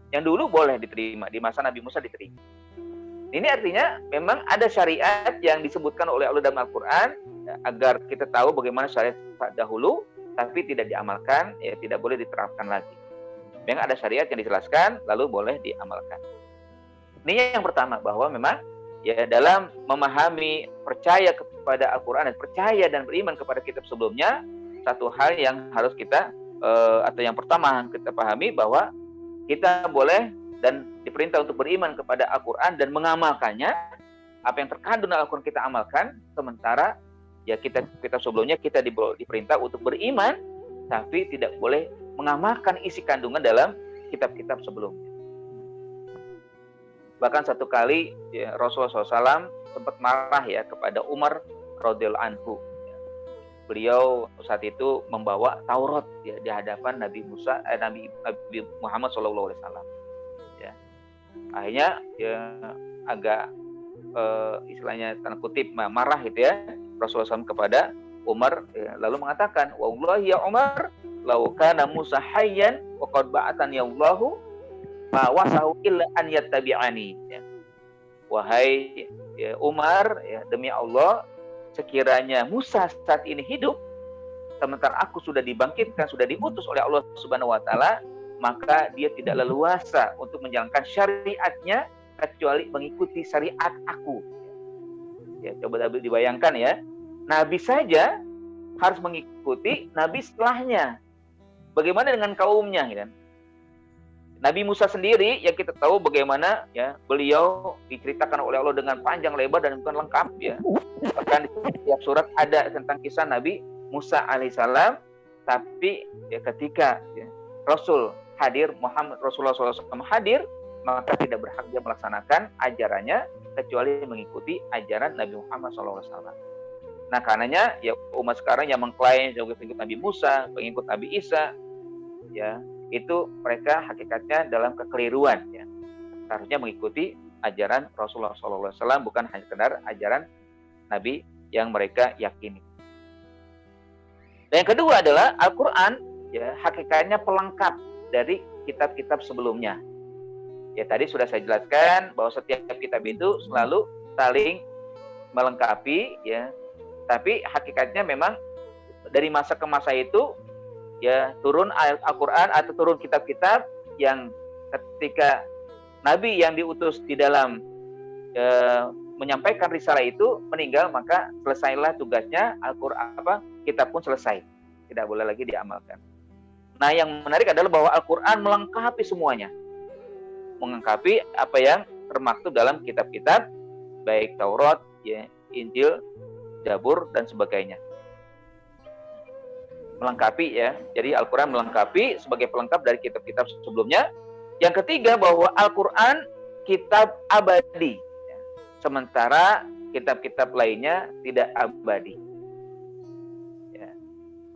[SPEAKER 2] Yang dulu boleh diterima, di masa Nabi Musa diterima. Ini artinya memang ada syariat yang disebutkan oleh Allah dalam Al-Quran ya, agar kita tahu bagaimana syariat dahulu, tapi tidak diamalkan, ya tidak boleh diterapkan lagi. Memang ada syariat yang dijelaskan, lalu boleh diamalkan. Ini yang pertama, bahwa memang ya dalam memahami, percaya kepada Al-Quran dan percaya dan beriman kepada kitab sebelumnya, satu hal yang harus kita atau yang pertama kita pahami, bahwa kita boleh dan diperintah untuk beriman kepada Al-Quran dan mengamalkannya. Apa yang terkandung dalam Al-Quran kita amalkan, sementara ya kitab sebelumnya kita diperintah untuk beriman, tapi tidak boleh mengamalkan isi kandungan dalam kitab-kitab sebelumnya. Bahkan satu kali ya, Rasulullah SAW sempat marah ya kepada Umar radhiyallahu anhu. Beliau saat itu membawa Taurat ya di hadapan Nabi Muhammad SAW. Ya. Akhirnya ya agak istilahnya tanda kutip marah gitu ya Rasulullah SAW kepada Umar, ya, lalu mengatakan, wallahi ya Umar, law kana Musa hayyan wa qad ba'athani Allahu ma wasahu illa an yattabi'ani. Ya. Wahai ya, Umar, ya, demi Allah, sekiranya Musa saat ini hidup, sementara aku sudah dibangkitkan, sudah diutus oleh Allah Subhanahu wa taala, maka dia tidak leluasa untuk menjalankan syariatnya kecuali mengikuti syariat aku. Ya, coba dibayangkan ya. Nabi saja harus mengikuti nabi setelahnya. Bagaimana dengan kaumnya? Ya? Nabi Musa sendiri yang kita tahu bagaimana ya beliau diceritakan oleh Allah dengan panjang lebar dan bukan lengkap ya. Bahkan di setiap surat ada tentang kisah Nabi Musa alaihissalam. Tapi ya, ketika ya, Rasul hadir, Muhammad Rasulullah SAW hadir, maka tidak berhak dia melaksanakan ajarannya kecuali mengikuti ajaran Nabi Muhammad SAW. Nah, karenanya ya umat sekarang yang mengklaim sebagai pengikut Nabi Musa, pengikut Nabi Isa, ya itu mereka hakikatnya dalam kekeliruan. Ya. Harusnya mengikuti ajaran Rasulullah SAW, bukan hanya sekedar ajaran Nabi yang mereka yakini. Dan yang kedua adalah Al-Quran, ya hakikatnya pelengkap dari kitab-kitab sebelumnya. Ya tadi sudah saya jelaskan bahwa setiap kitab itu selalu saling melengkapi ya. Tapi hakikatnya memang dari masa ke masa itu ya turun Al-Quran atau turun kitab-kitab yang ketika Nabi yang diutus di dalam menyampaikan risalah itu meninggal, maka selesailah tugasnya, Al-Quran kitab pun selesai. Tidak boleh lagi diamalkan. Nah, yang menarik adalah bahwa Al-Quran melengkapi semuanya. Melengkapi apa yang termaktub dalam kitab-kitab baik Taurat, ya, Injil, Zabur dan sebagainya. Melengkapi ya. Jadi Al-Quran melengkapi sebagai pelengkap dari kitab-kitab sebelumnya. Yang ketiga bahwa Al-Quran kitab abadi. Sementara kitab-kitab lainnya tidak abadi. Ya.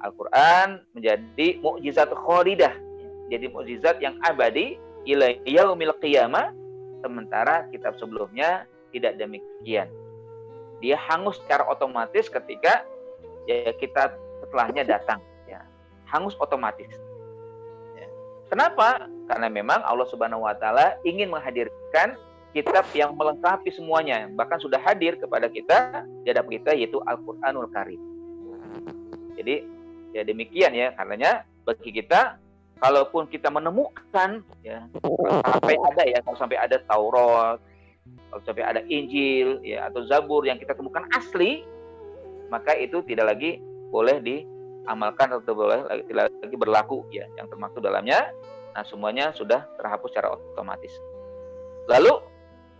[SPEAKER 2] Al-Quran menjadi mukjizat khalidah. Jadi mukjizat yang abadi ila yaumil qiyamah, sementara kitab sebelumnya tidak demikian. Dia hangus secara otomatis ketika ya kitab setelahnya datang, ya. Hangus otomatis. Ya. Kenapa? Karena memang Allah Subhanahu wa taala ingin menghadirkan kitab yang melengkapi semuanya, bahkan sudah hadir kepada kita di hadapan kita, yaitu Al-Qur'anul Karim. Jadi ya demikian ya, karenanya bagi kita, kalaupun kita menemukan ya kalau sampai ada Taurat, kalau sampai ada Injil ya atau Zabur yang kita temukan asli, maka itu tidak lagi boleh diamalkan atau tidak lagi berlaku ya yang termaktub dalamnya. Nah, semuanya sudah terhapus secara otomatis. Lalu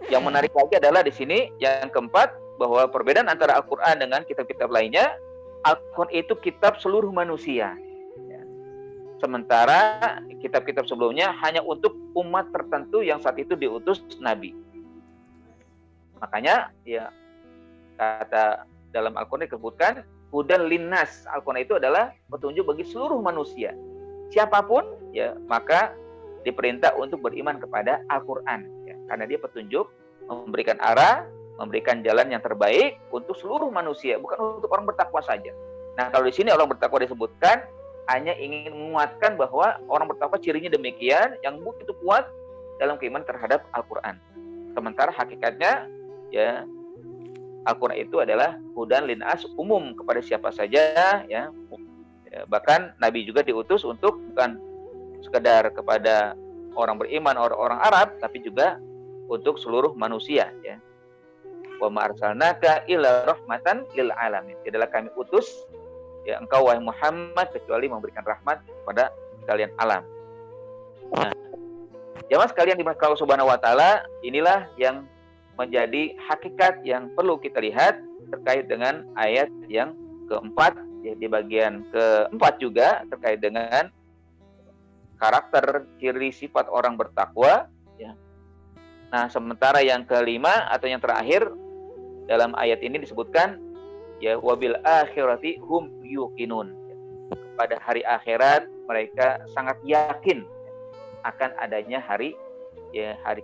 [SPEAKER 2] yang menarik lagi adalah di sini yang keempat, bahwa perbedaan antara Al-Qur'an dengan kitab-kitab lainnya, Al-Qur'an itu kitab seluruh manusia. Sementara kitab-kitab sebelumnya hanya untuk umat tertentu yang saat itu diutus Nabi. Makanya ya kata dalam Al-Quran disebutkan hudan linnas. Al-Quran itu adalah petunjuk bagi seluruh manusia. Siapapun ya maka diperintah untuk beriman kepada Al-Quran ya, karena dia petunjuk, memberikan arah, memberikan jalan yang terbaik untuk seluruh manusia, bukan untuk orang bertakwa saja. Nah, kalau di sini orang bertakwa disebutkan hanya ingin menguatkan bahwa orang bertakwa cirinya demikian, yang begitu kuat dalam keimanan terhadap Al-Quran. Sementara hakikatnya ya Al-Quran itu adalah hudan linnas, umum kepada siapa saja ya. Bahkan Nabi juga diutus untuk bukan sekedar kepada orang beriman, orang Arab, tapi juga untuk seluruh manusia ya. Wa ma arsalnaka illa rahmatan lil alamin. Tidaklah kami utus ya engkau wahai Muhammad kecuali memberikan rahmat kepada sekalian alam. Nah, jamaah sekalian dimaksud Allah Subhanahu wa taala, inilah yang menjadi hakikat yang perlu kita lihat terkait dengan ayat yang keempat ya, di bagian keempat juga terkait dengan karakter ciri sifat orang bertakwa ya. Nah, sementara yang kelima atau yang terakhir dalam ayat ini disebutkan ya wabil akhirati hum yuqinun. Pada hari akhirat mereka sangat yakin akan adanya hari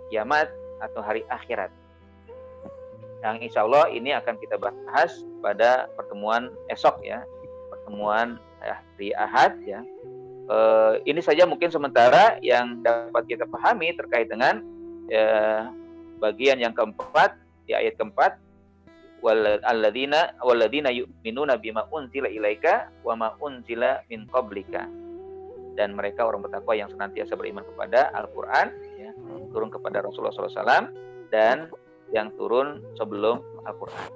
[SPEAKER 2] kiamat atau hari akhirat. Yang insya Allah ini akan kita bahas pada pertemuan esok ya, pertemuan hari Ahad ya. Ini saja mungkin sementara yang dapat kita pahami terkait dengan bagian yang keempat di ayat keempat, walladzina yu'minuna bima unzila ilaika wa ma unzila min qablika. Dan mereka orang bertakwa yang senantiasa beriman kepada Al-Qur'an ya, turun kepada Rasulullah SAW dan yang turun sebelum Al-Qur'an.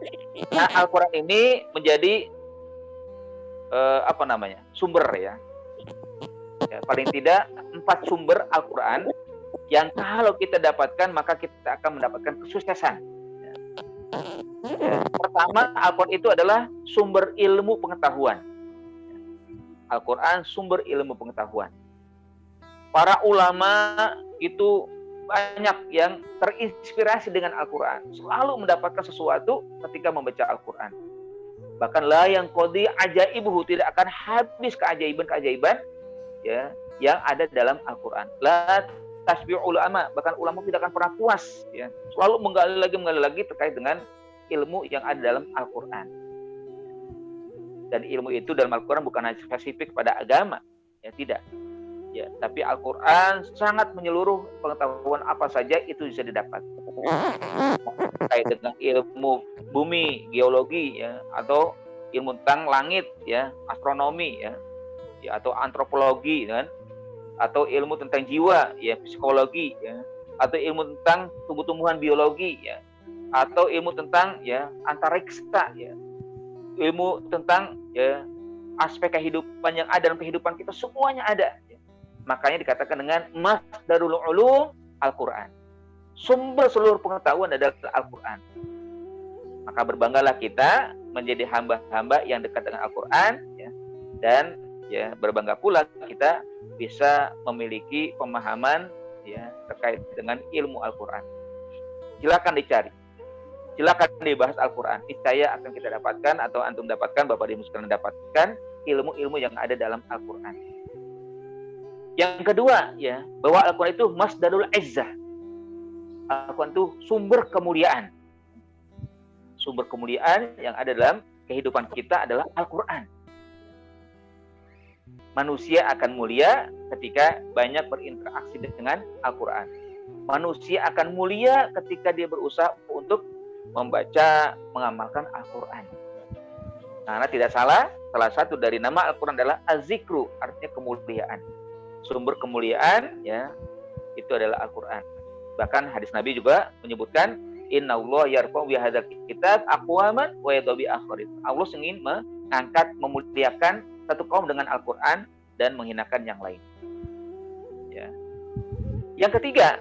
[SPEAKER 2] Nah, Al-Qur'an ini menjadi sumber ya. Paling tidak 4 sumber Al-Qur'an yang kalau kita dapatkan maka kita akan mendapatkan kesuksesan. Pertama, Al-Quran itu adalah sumber ilmu pengetahuan. Al-Quran sumber ilmu pengetahuan. Para ulama itu banyak yang terinspirasi dengan Al-Quran, selalu mendapatkan sesuatu ketika membaca Al-Quran. Bahkan la yang qadi ajaibuhu, tidak akan habis keajaiban ya yang ada dalam Al-Quran. La tasbi'ul ulama, bahkan ulama tidak akan pernah puas ya, selalu menggali lagi terkait dengan ilmu yang ada dalam Al-Quran. Dan ilmu itu dalam Al-Quran bukan hanya spesifik pada agama ya, tidak ya, tapi Al-Quran sangat menyeluruh, pengetahuan apa saja itu bisa didapat terkait dengan ilmu bumi, geologi ya, atau ilmu tentang langit ya, astronomi ya, atau antropologi kan, atau ilmu tentang jiwa ya, psikologi ya, atau ilmu tentang tumbuh-tumbuhan biologi ya, atau ilmu tentang ya antariksa ya, ilmu tentang ya aspek kehidupan yang ada dalam kehidupan kita, semuanya ada ya. Makanya dikatakan dengan masdarul ulum Al-Quran, sumber seluruh pengetahuan adalah Al-Quran. Maka berbanggalah kita menjadi hamba-hamba yang dekat dengan Al-Quran ya, dan ya berbangga pula kita bisa memiliki pemahaman ya terkait dengan ilmu Al-Quran. Silakan dicari, silakan dibahas Al-Quran. Niscaya akan kita dapatkan atau antum dapatkan, Bapak Ibu sekalian dapatkan ilmu-ilmu yang ada dalam Al-Quran. Yang kedua ya, bahwa Al-Quran itu masdarul izzah. Al-Quran itu sumber kemuliaan. Sumber kemuliaan yang ada dalam kehidupan kita adalah Al-Quran. Manusia akan mulia ketika banyak berinteraksi dengan Al-Quran. Manusia akan mulia ketika dia berusaha untuk membaca, mengamalkan Al-Quran. Karena tidak salah satu dari nama Al-Quran adalah Az-Zikru, artinya kemuliaan. Sumber kemuliaan ya itu adalah Al-Quran. Bahkan hadis Nabi juga menyebutkan innallaha yarfa'u bi hadzal kitab aqwaman wa yadhu bi akharin. Allah ingin mengangkat, memuliakan satu kaum dengan Al-Quran dan menghinakan yang lain. Ya. Yang ketiga,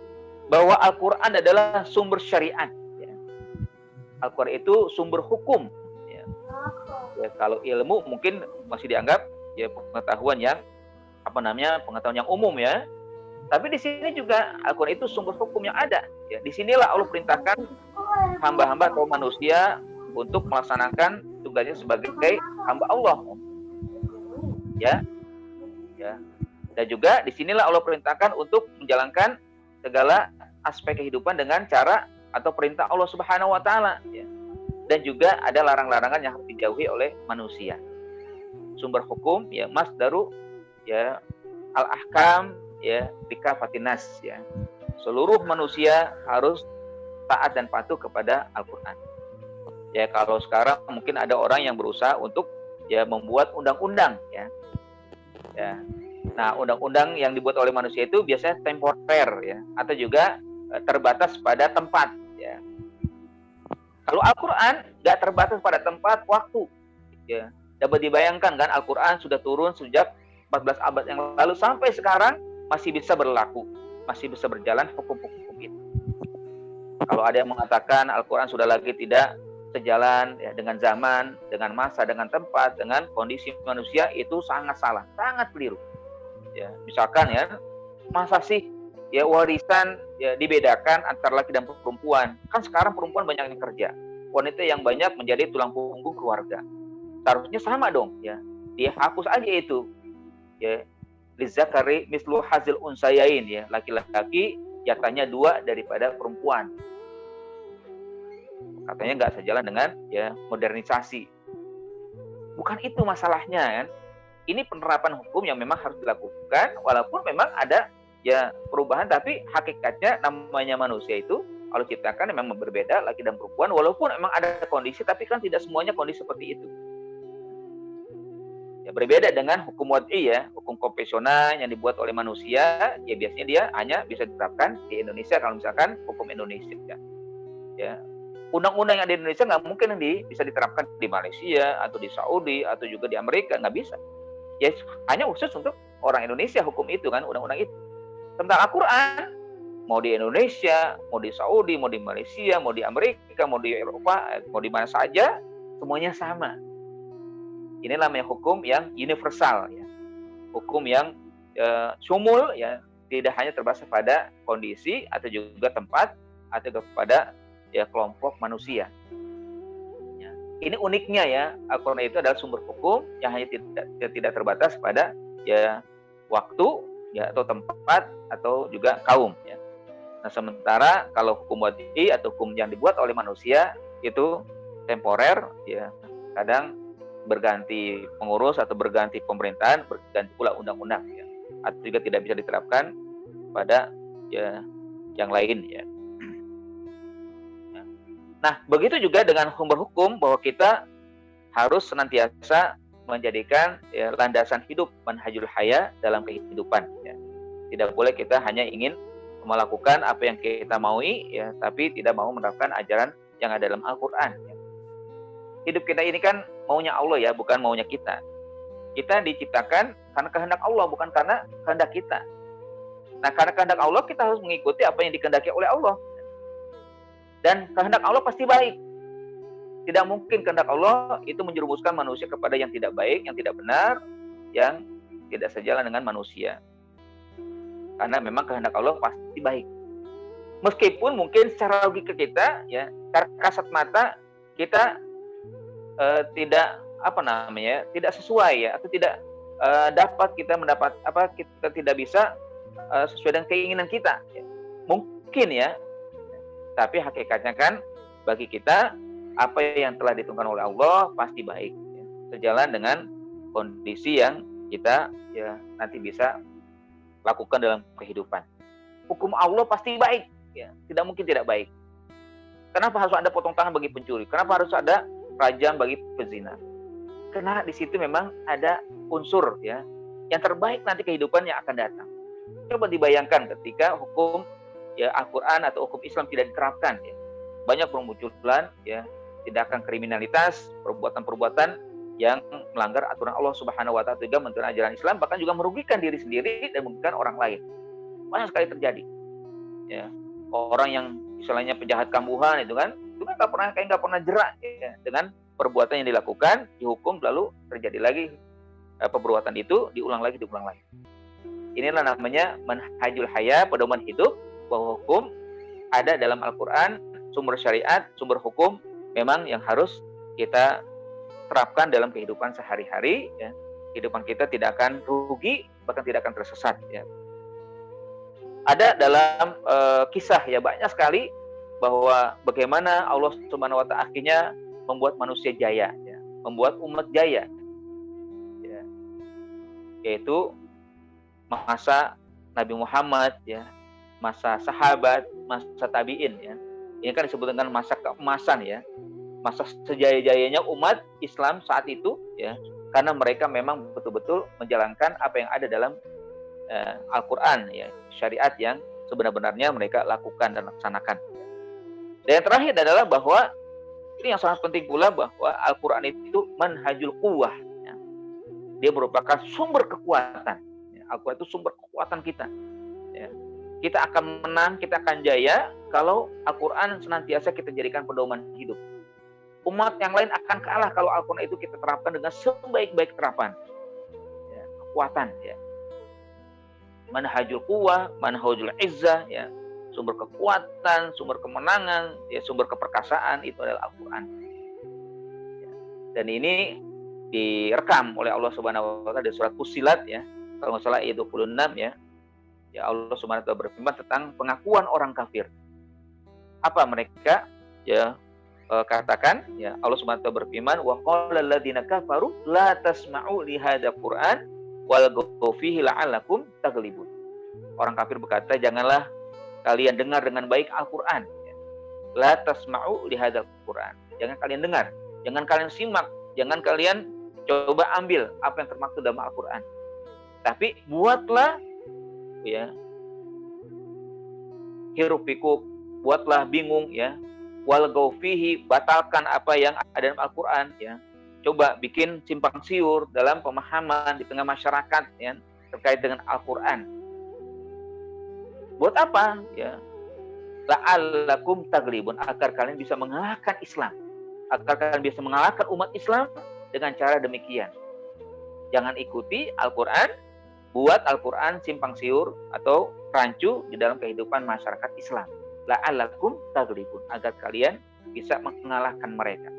[SPEAKER 2] bahwa Al-Quran adalah sumber syariat. Ya. Al-Quran itu sumber hukum. Ya. Ya, kalau ilmu mungkin masih dianggap ya pengetahuan yang pengetahuan yang umum ya. Tapi di sini juga Al-Quran itu sumber hukum yang ada. Ya. Disinilah Allah perintahkan hamba-hamba atau manusia untuk melaksanakan tugasnya sebagai hamba Allah. Ya. Dan juga disinilah Allah perintahkan untuk menjalankan segala aspek kehidupan dengan cara atau perintah Allah Subhanahu Wa Taala. Ya. Dan juga ada larang-larangan yang harus dijauhi oleh manusia. Sumber hukum ya masdaru ya al-ahkam ya bikafatinas ya. Seluruh manusia harus taat dan patuh kepada Al-Quran. Ya kalau sekarang mungkin ada orang yang berusaha untuk ya membuat undang-undang ya. Ya. Nah, undang-undang yang dibuat oleh manusia itu biasanya temporer ya, atau juga terbatas pada tempat ya. Kalau Al-Qur'an nggak terbatas pada tempat, waktu ya. Dapat dibayangkan kan, Al-Qur'an sudah turun sejak 14 abad yang lalu sampai sekarang masih bisa berlaku, masih bisa berjalan hukum-hukum itu. Kalau ada yang mengatakan Al-Qur'an sudah lagi tidak sejalan ya, dengan zaman, dengan masa, dengan tempat, dengan kondisi manusia, itu sangat salah, sangat keliru. Ya, misalkan ya, masa sih ya warisan ya dibedakan antara laki dan perempuan? Kan sekarang perempuan banyak yang kerja, wanita yang banyak menjadi tulang punggung keluarga. Seharusnya sama dong ya. Dia hapus aja itu. Ya, lizzakari mislu hazil unsayain ya, laki-laki jatahnya 2 daripada perempuan. Katanya nggak sejalan dengan ya modernisasi. Bukan itu masalahnya kan. Ini penerapan hukum yang memang harus dilakukan, walaupun memang ada ya perubahan, tapi hakikatnya namanya manusia itu kalau ciptakan memang berbeda laki dan perempuan, walaupun memang ada kondisi, tapi kan tidak semuanya kondisi seperti itu. Ya, berbeda dengan hukum wad'i ya, hukum konvensional yang dibuat oleh manusia, ya biasanya dia hanya bisa diterapkan di Indonesia kalau misalkan hukum Indonesia. Ya, undang-undang yang di Indonesia nggak mungkin bisa diterapkan di Malaysia atau di Saudi atau juga di Amerika, nggak bisa. Ya hanya khusus untuk orang Indonesia hukum itu kan, undang-undang itu. Tentang Al-Qur'an, mau di Indonesia, mau di Saudi, mau di Malaysia, mau di Amerika, mau di Eropa, mau di mana saja, semuanya sama. Inilah namanya hukum yang universal ya. Hukum yang syumul ya, tidak hanya terbatas pada kondisi atau juga tempat atau kepada ya kelompok manusia. Ya. Ini uniknya ya, Al-Qur'an itu adalah sumber hukum yang hanya tidak terbatas pada ya waktu ya atau tempat atau juga kaum ya. Nah, sementara kalau hukum wad'i atau hukum yang dibuat oleh manusia itu temporer ya, kadang berganti pengurus atau berganti pemerintahan, berganti pula undang-undang ya. Atau juga tidak bisa diterapkan pada ya yang lain ya. Nah, begitu juga dengan hukum berhukum, bahwa kita harus senantiasa menjadikan ya, landasan hidup manhajul haya dalam kehidupan. Ya. Tidak boleh kita hanya ingin melakukan apa yang kita maui, ya, tapi tidak mau menerapkan ajaran yang ada dalam Al-Quran. Ya. Hidup kita ini kan maunya Allah ya, bukan maunya kita. Kita diciptakan karena kehendak Allah, bukan karena kehendak kita. Nah, karena kehendak Allah, kita harus mengikuti apa yang dikehendaki oleh Allah. Dan kehendak Allah pasti baik. Tidak mungkin kehendak Allah itu menjerumuskan manusia kepada yang tidak baik, yang tidak benar, yang tidak sejalan dengan manusia. Karena memang kehendak Allah pasti baik. Meskipun mungkin secara logika kita, ya, secara kasat mata kita tidak tidak sesuai ya, atau tidak dapat kita mendapat kita tidak bisa sesuai dengan keinginan kita. Ya. Mungkin ya. Tapi hakikatnya kan bagi kita apa yang telah ditentukan oleh Allah pasti baik ya. Sejalan dengan kondisi yang kita ya nanti bisa lakukan dalam kehidupan. Hukum Allah pasti baik ya, tidak mungkin tidak baik. Kenapa harus ada potong tangan bagi pencuri? Kenapa harus ada rajam bagi pezina? Karena di situ memang ada unsur ya yang terbaik nanti kehidupan yang akan datang. Coba dibayangkan ketika hukum ya Al-Quran atau hukum Islam tidak diterapkan ya. Banyak bermunculan ya tindakan kriminalitas, perbuatan-perbuatan yang melanggar aturan Allah Subhanahu wa taala, juga menentang ajaran Islam, bahkan juga merugikan diri sendiri dan merugikan orang lain. Banyak sekali terjadi. Ya. Orang yang istilahnya penjahat kambuhan itu kan nggak pernah jerak ya, dengan perbuatan yang dilakukan, dihukum, lalu terjadi lagi perbuatan itu diulang lagi. Inilah namanya manhajul haya, pedoman hidup, bahwa hukum ada dalam Al-Quran, sumber syariat, sumber hukum memang yang harus kita terapkan dalam kehidupan sehari-hari. Ya. Kehidupan kita tidak akan rugi, bahkan tidak akan tersesat. Ya. Ada dalam kisah ya banyak sekali bahwa bagaimana Allah Subhanahu wa taala akhirnya membuat manusia jaya, ya. Membuat umat jaya, ya. Yaitu masa Nabi Muhammad, ya. Masa sahabat, masa tabi'in ya. Ini kan disebut dengan masa keemasan ya. Masa sejaya-jayanya umat Islam saat itu ya. Karena mereka memang betul-betul menjalankan apa yang ada dalam Al-Quran ya, syariat yang sebenar-benarnya mereka lakukan dan laksanakan. Dan yang terakhir adalah bahwa ini yang sangat penting pula, bahwa Al-Quran itu manhajul quwwah, ya. Dia merupakan sumber kekuatan, ya. Al-Quran itu sumber kekuatan kita, ya. Kita akan menang, kita akan jaya kalau Al-Quran senantiasa kita jadikan pedoman hidup. Umat yang lain akan kalah kalau Al-Quran itu kita terapkan dengan sebaik-baik terapan, ya. Kekuatan, ya. Manhajul quwwah, manhajul izzah, ya. Sumber kekuatan, sumber kemenangan, ya, sumber keperkasaan itu adalah Al-Quran. Ya. Dan ini direkam oleh Allah Subhanahu wa taala di surat Fussilat, ya. Kalau nggak salah ayat 26, ya. Ya, Allah Subhanahu wa taala berfirman tentang pengakuan orang kafir. Apa mereka? Ya, katakan, ya, Allah Subhanahu wa taala berfirman, wa qala alladziina kafaru la tasma'u li hadzal Qur'an walghaw fihi la'allakum taghlibun. Orang kafir berkata, janganlah kalian dengar dengan baik Al-Quran. La tasma'u li hadzal Quran. Jangan kalian dengar, jangan kalian simak, jangan kalian coba ambil apa yang termaktub dalam Al-Quran. Tapi buatlah, ya, hiruk pikuk, buatlah bingung, ya. Walghaw fihi, batalkan apa yang ada dalam Al-Quran, ya. Coba bikin simpang siur dalam pemahaman di tengah masyarakat, ya, terkait dengan Al-Quran. Buat apa? Ya, la'allakum taghlibun, agar kalian bisa mengalahkan Islam, agar kalian bisa mengalahkan umat Islam dengan cara demikian. Jangan ikuti Al-Quran, buat Al-Quran simpang siur atau rancu di dalam kehidupan masyarakat Islam. La'allakum taghlibun, agar kalian bisa mengalahkan mereka.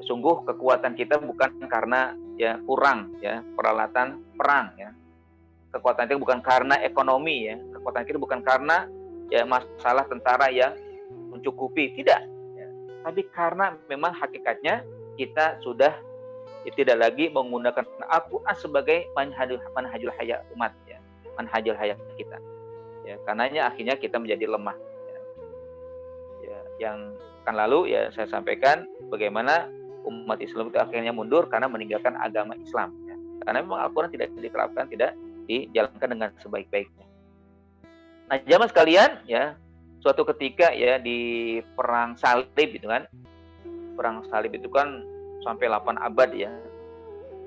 [SPEAKER 2] Sungguh kekuatan kita bukan karena, ya, kurang, ya, peralatan perang, ya. Kekuatan itu bukan karena ekonomi, ya. Kekuatan kita bukan karena, ya, masalah tentara yang mencukupi, tidak, ya. Tapi karena memang hakikatnya kita sudah, ya, tidak lagi menggunakan Al-Quran sebagai manhajul hayat umat, ya, manhajul hayat kita, ya. Karenanya akhirnya kita menjadi lemah, ya. Ya, yang kan lalu, ya, saya sampaikan bagaimana umat Islam itu akhirnya mundur karena meninggalkan agama Islam, ya. Karena memang Al-Quran tidak diterapkan, tidak dijalankan dengan sebaik-baiknya. Nah, jamaah sekalian, ya, suatu ketika, ya, di perang salib itu kan, perang salib itu kan sampai 8 abad, ya,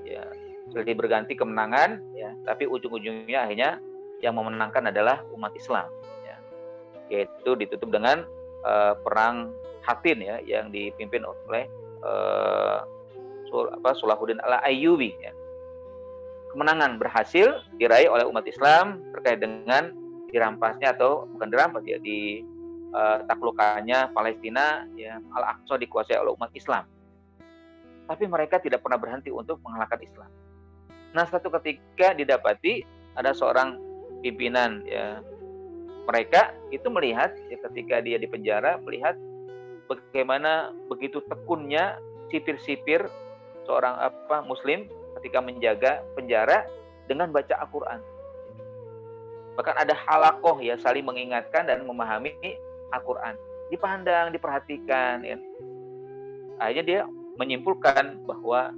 [SPEAKER 2] ya, silih berganti kemenangan, ya, tapi ujung-ujungnya akhirnya yang memenangkan adalah umat Islam, ya, yaitu ditutup dengan perang Hattin, ya, yang dipimpin oleh Salahuddin al-Ayyubi, ya. Kemenangan berhasil diraih oleh umat Islam terkait dengan dirampasnya, atau bukan dirampas, ya, taklukannya Palestina, ya, Al-Aqsa dikuasai oleh umat Islam. Tapi mereka tidak pernah berhenti untuk mengalahkan Islam. Nah, satu ketika didapati ada seorang pimpinan, ya, mereka itu melihat, ya, ketika dia di penjara, melihat bagaimana begitu tekunnya sipir-sipir seorang Muslim ketika menjaga penjara dengan baca Al-Quran. Bahkan ada halakoh, ya, saling mengingatkan dan memahami Al-Quran. Dipandang, diperhatikan, ya. Akhirnya dia menyimpulkan bahwa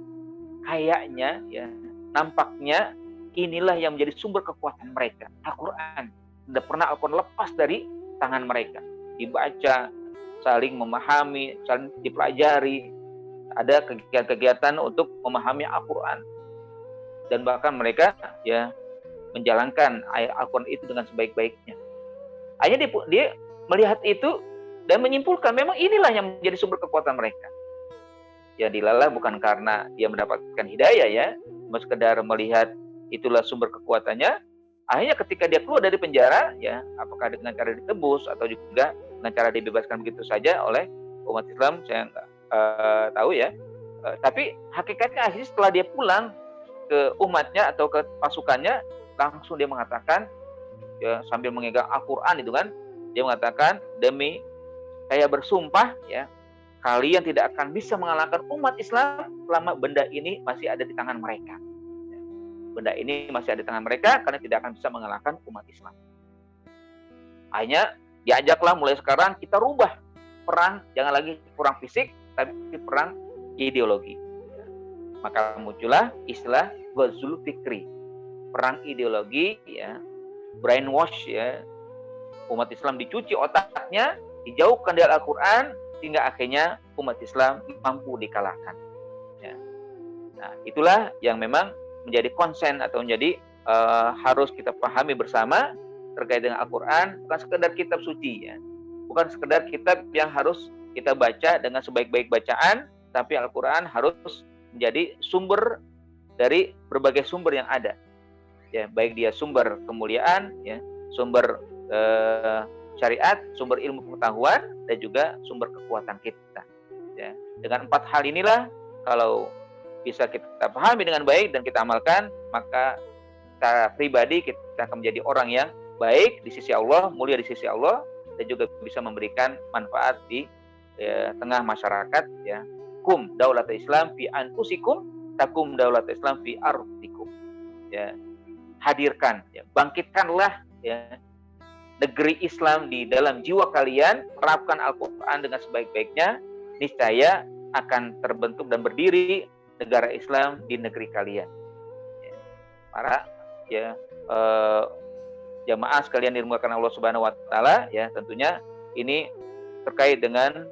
[SPEAKER 2] kayaknya, ya, nampaknya inilah yang menjadi sumber kekuatan mereka. Al-Quran. Tidak pernah Al-Quran lepas dari tangan mereka. Dibaca, saling memahami, saling dipelajari. Ada kegiatan-kegiatan untuk memahami Al-Quran. Dan bahkan mereka, ya, menjalankan ayat Al-Quran itu dengan sebaik-baiknya. Akhirnya dia melihat itu dan menyimpulkan memang inilah yang menjadi sumber kekuatan mereka. Ya, dilalah bukan karena dia mendapatkan hidayah, ya, cuma sekedar melihat itulah sumber kekuatannya. Akhirnya ketika dia keluar dari penjara, ya, apakah dengan cara ditebus atau juga dengan cara dibebaskan begitu saja oleh umat Islam, saya nggak tahu, ya. Tapi hakikatnya akhirnya setelah dia pulang ke umatnya atau ke pasukannya, langsung dia mengatakan, ya, sambil mengegang Al-Quran itu kan, dia mengatakan, demi saya bersumpah, ya, kalian tidak akan bisa mengalahkan umat Islam selama benda ini masih ada di tangan mereka. Ya. Benda ini masih ada di tangan mereka, kalian tidak akan bisa mengalahkan umat Islam. Akhirnya diajaklah mulai sekarang kita rubah perang, jangan lagi perang fisik, tapi perang ideologi. Ya. Maka muncullah istilah ghazul fikri, perang ideologi, ya, brainwash ya, umat Islam dicuci otaknya, dijauhkan dari Al-Quran, sehingga akhirnya umat Islam mampu dikalahkan. Ya. Nah, itulah yang memang menjadi konsen atau menjadi harus kita pahami bersama terkait dengan Al-Quran. Bukan sekedar kitab suci ya, bukan sekedar kitab yang harus kita baca dengan sebaik-baik bacaan, tapi Al-Quran harus menjadi sumber dari berbagai sumber yang ada. Ya, baik dia sumber kemuliaan, ya, sumber syariat, sumber ilmu pengetahuan, dan juga sumber kekuatan kita. Ya, dengan 4 hal inilah kalau bisa kita pahami dengan baik dan kita amalkan, maka secara pribadi kita akan menjadi orang yang baik di sisi Allah, mulia di sisi Allah, dan juga bisa memberikan manfaat di tengah masyarakat. Ya, kum daulat Islam fi anfusikum, takum daulat Islam fi ardikum. Ya, hadirkan, ya, bangkitkanlah ya negeri Islam di dalam jiwa kalian, terapkan Al-Quran dengan sebaik-baiknya, niscaya akan terbentuk dan berdiri negara Islam di negeri kalian. Ya, para ya jamaah sekalian dimuliakan Allah Subhanahu wa taala, ya, tentunya ini terkait dengan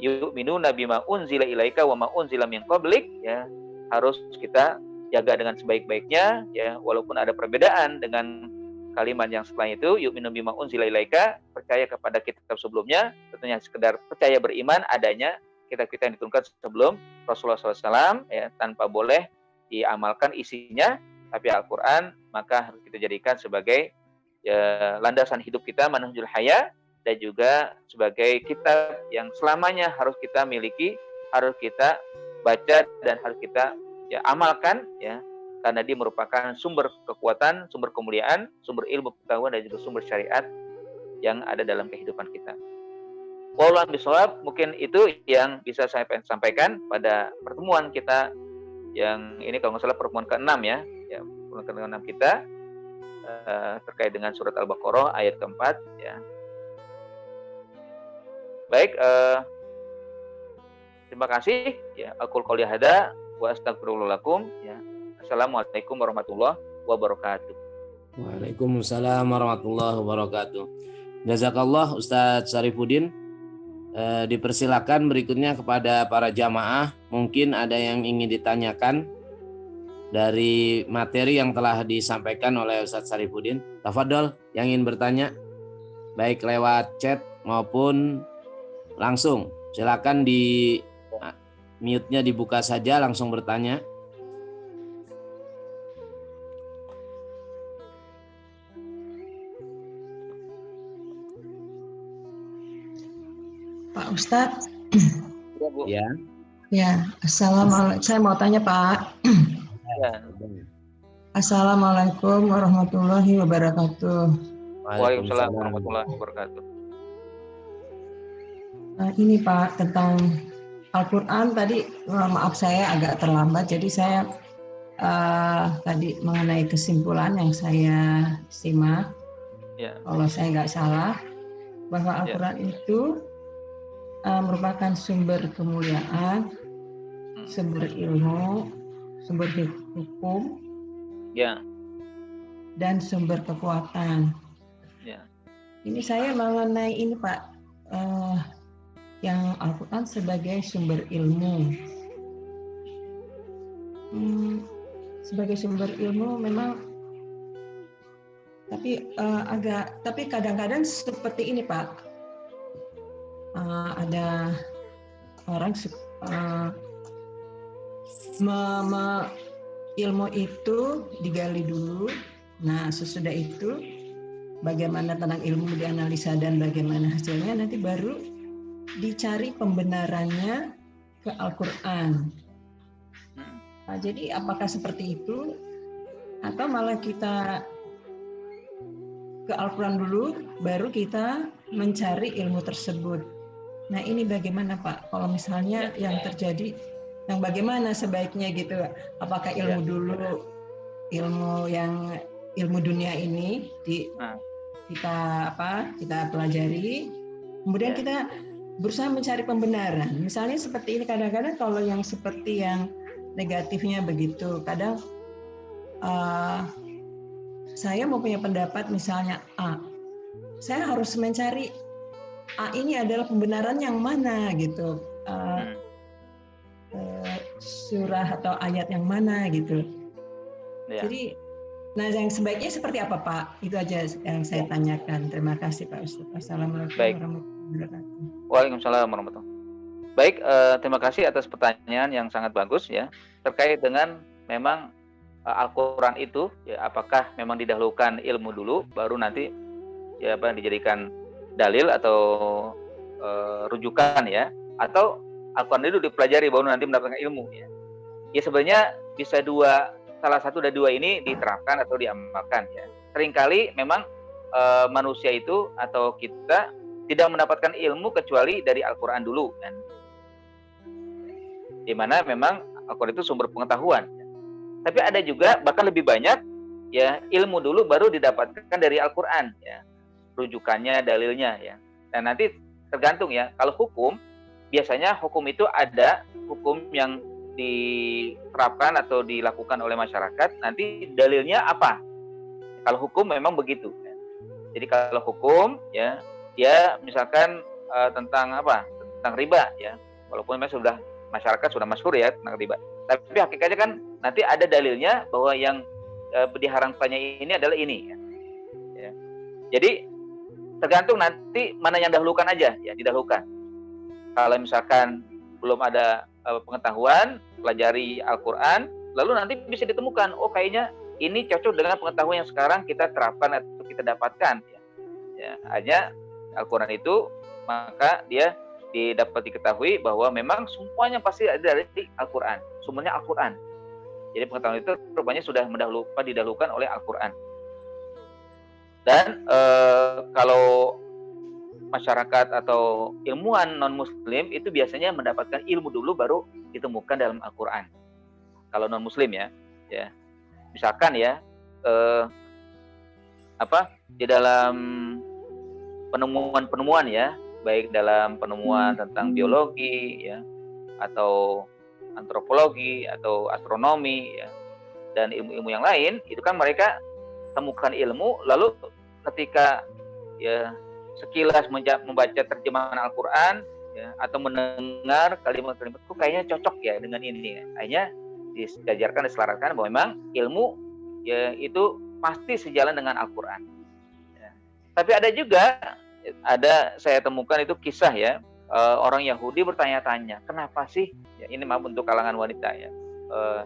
[SPEAKER 2] yu'minuna bima unzila ilaika wa ma unzila min qablik, ya, harus kita jaga dengan sebaik-baiknya, ya, walaupun ada perbedaan dengan kalimat yang setelah itu, yu'minu bima unzila ilaika, percaya kepada kitab sebelumnya, tentunya sekedar percaya beriman adanya kitab-kitab yang diturunkan sebelum Rasulullah SAW, ya, tanpa boleh diamalkan isinya, tapi Al-Quran maka harus kita jadikan sebagai ya, landasan hidup kita, manhajul haya, dan juga sebagai kitab yang selamanya harus kita miliki, harus kita baca dan harus kita ya amalkan, ya, karena dia merupakan sumber kekuatan, sumber kemuliaan, sumber ilmu pengetahuan, dan juga sumber syariat yang ada dalam kehidupan kita. Wallahu bishawab, mungkin itu yang bisa saya sampaikan pada pertemuan kita yang ini, kalau nggak salah pertemuan ke-6 ya, pertemuan ke-6 kita terkait dengan surat Al-Baqarah ayat ke-4 ya. Baik, terima kasih ya. Aqul qouli hadza wa astaghfirullah lakum ya. Assalamualaikum warahmatullahi wabarakatuh.
[SPEAKER 1] Waalaikumsalam warahmatullahi wabarakatuh. Jazakallah Ustadz Syarifuddin. Dipersilakan berikutnya kepada para jamaah, mungkin ada yang ingin ditanyakan dari materi yang telah disampaikan oleh Ustadz Syarifuddin. Tafadhol yang ingin bertanya, baik lewat chat maupun langsung. Silakan di mute-nya dibuka saja, langsung bertanya.
[SPEAKER 7] Pak Ustadz.
[SPEAKER 1] Ya.
[SPEAKER 7] Ya, assalamualaikum. Saya mau tanya Pak.
[SPEAKER 2] Ya.
[SPEAKER 7] Assalamualaikum warahmatullahi wabarakatuh.
[SPEAKER 2] Waalaikumsalam warahmatullahi wabarakatuh.
[SPEAKER 7] Ini Pak, tentang Al-Quran tadi, maaf saya agak terlambat, jadi saya tadi mengenai kesimpulan yang saya simak,
[SPEAKER 2] ya,
[SPEAKER 7] kalau saya nggak salah, bahwa Al-Quran itu merupakan sumber kemuliaan, sumber ilmu, sumber hukum,
[SPEAKER 2] ya,
[SPEAKER 7] dan sumber kekuatan.
[SPEAKER 2] ya.
[SPEAKER 7] Ini saya mengenai ini Pak, yang Al-Quran sebagai sumber ilmu. Sebagai sumber ilmu memang, tapi kadang-kadang seperti ini Pak. Ada orang ilmu itu digali dulu. Nah, sesudah itu bagaimana tentang ilmu dianalisa dan bagaimana hasilnya, nanti baru dicari pembenarannya ke Al-Quran. Nah, jadi apakah seperti itu atau malah kita ke Al-Quran dulu baru kita mencari ilmu tersebut? Nah, ini bagaimana Pak? Kalau misalnya yang terjadi, yang bagaimana sebaiknya gitu? Apakah ilmu dulu, ilmu dunia ini kita pelajari, kemudian kita berusaha mencari pembenaran. Misalnya seperti ini, kadang-kadang kalau yang seperti yang negatifnya begitu, kadang saya mau punya pendapat misalnya A, saya harus mencari A ini adalah pembenaran yang mana gitu, surah atau ayat yang mana gitu.
[SPEAKER 2] Ya.
[SPEAKER 7] Jadi, nah yang sebaiknya seperti apa Pak? Itu aja yang saya tanyakan. Terima kasih Pak Ustaz. Assalamualaikum warahmatullahi wabarakatuh.
[SPEAKER 2] Waalaikumsalam warahmatullahi wabarakatuh. Baik, terima kasih atas pertanyaan yang sangat bagus ya, terkait dengan memang Al-Quran itu ya, apakah memang didahulukan ilmu dulu baru nanti ya dijadikan dalil atau rujukan ya, atau Al-Quran itu dipelajari baru nanti mendapatkan ilmu ya. Ya sebenarnya bisa salah satu dari dua ini diterapkan atau diamalkan ya. Seringkali memang manusia itu atau kita tidak mendapatkan ilmu kecuali dari Al-Quran dulu kan. Di mana memang Al-Quran itu sumber pengetahuan. Tapi ada juga bahkan lebih banyak ya ilmu dulu baru didapatkan dari Al-Quran ya, rujukannya, dalilnya ya. Dan nanti tergantung ya. Kalau hukum biasanya hukum itu ada hukum yang diterapkan atau dilakukan oleh masyarakat. Nanti dalilnya apa? Kalau hukum memang begitu. Ya. Jadi kalau hukum ya misalkan tentang apa? Tentang riba ya. Walaupun memang masyarakat sudah masyhur ya tentang riba. Tapi hakikatnya kan nanti ada dalilnya bahwa yang diharamkannya ini adalah ini. Ya. Jadi tergantung nanti mana yang dahulukan aja ya, didahulukan. Kalau misalkan belum ada pengetahuan, pelajari Al-Quran, lalu nanti bisa ditemukan, oh kayaknya ini cocok dengan pengetahuan yang sekarang kita terapkan atau kita dapatkan. Ya, hanya Al-Quran itu maka dia dapat diketahui bahwa memang semuanya pasti ada dari Al-Quran, sumbernya Al-Quran. Jadi pengetahuan itu rupanya sudah didahulukan oleh Al-Quran. Dan kalau masyarakat atau ilmuwan non-muslim itu biasanya mendapatkan ilmu dulu baru ditemukan dalam Al-Quran. Kalau non-muslim ya, misalkan ya di dalam penemuan ya, baik dalam penemuan tentang biologi ya, atau antropologi atau astronomi ya, dan ilmu-ilmu yang lain, itu kan mereka temukan ilmu, lalu ketika ya sekilas membaca terjemahan Al-Quran ya, atau mendengar kalimat-kalimat itu kayaknya cocok ya dengan ini. Akhirnya diajarkan, diselaraskan bahwa memang ilmu ya itu pasti sejalan dengan Al-Quran. Ya. Tapi saya temukan itu kisah ya, orang Yahudi bertanya-tanya, kenapa sih? Ya, ini maaf untuk kalangan wanita ya.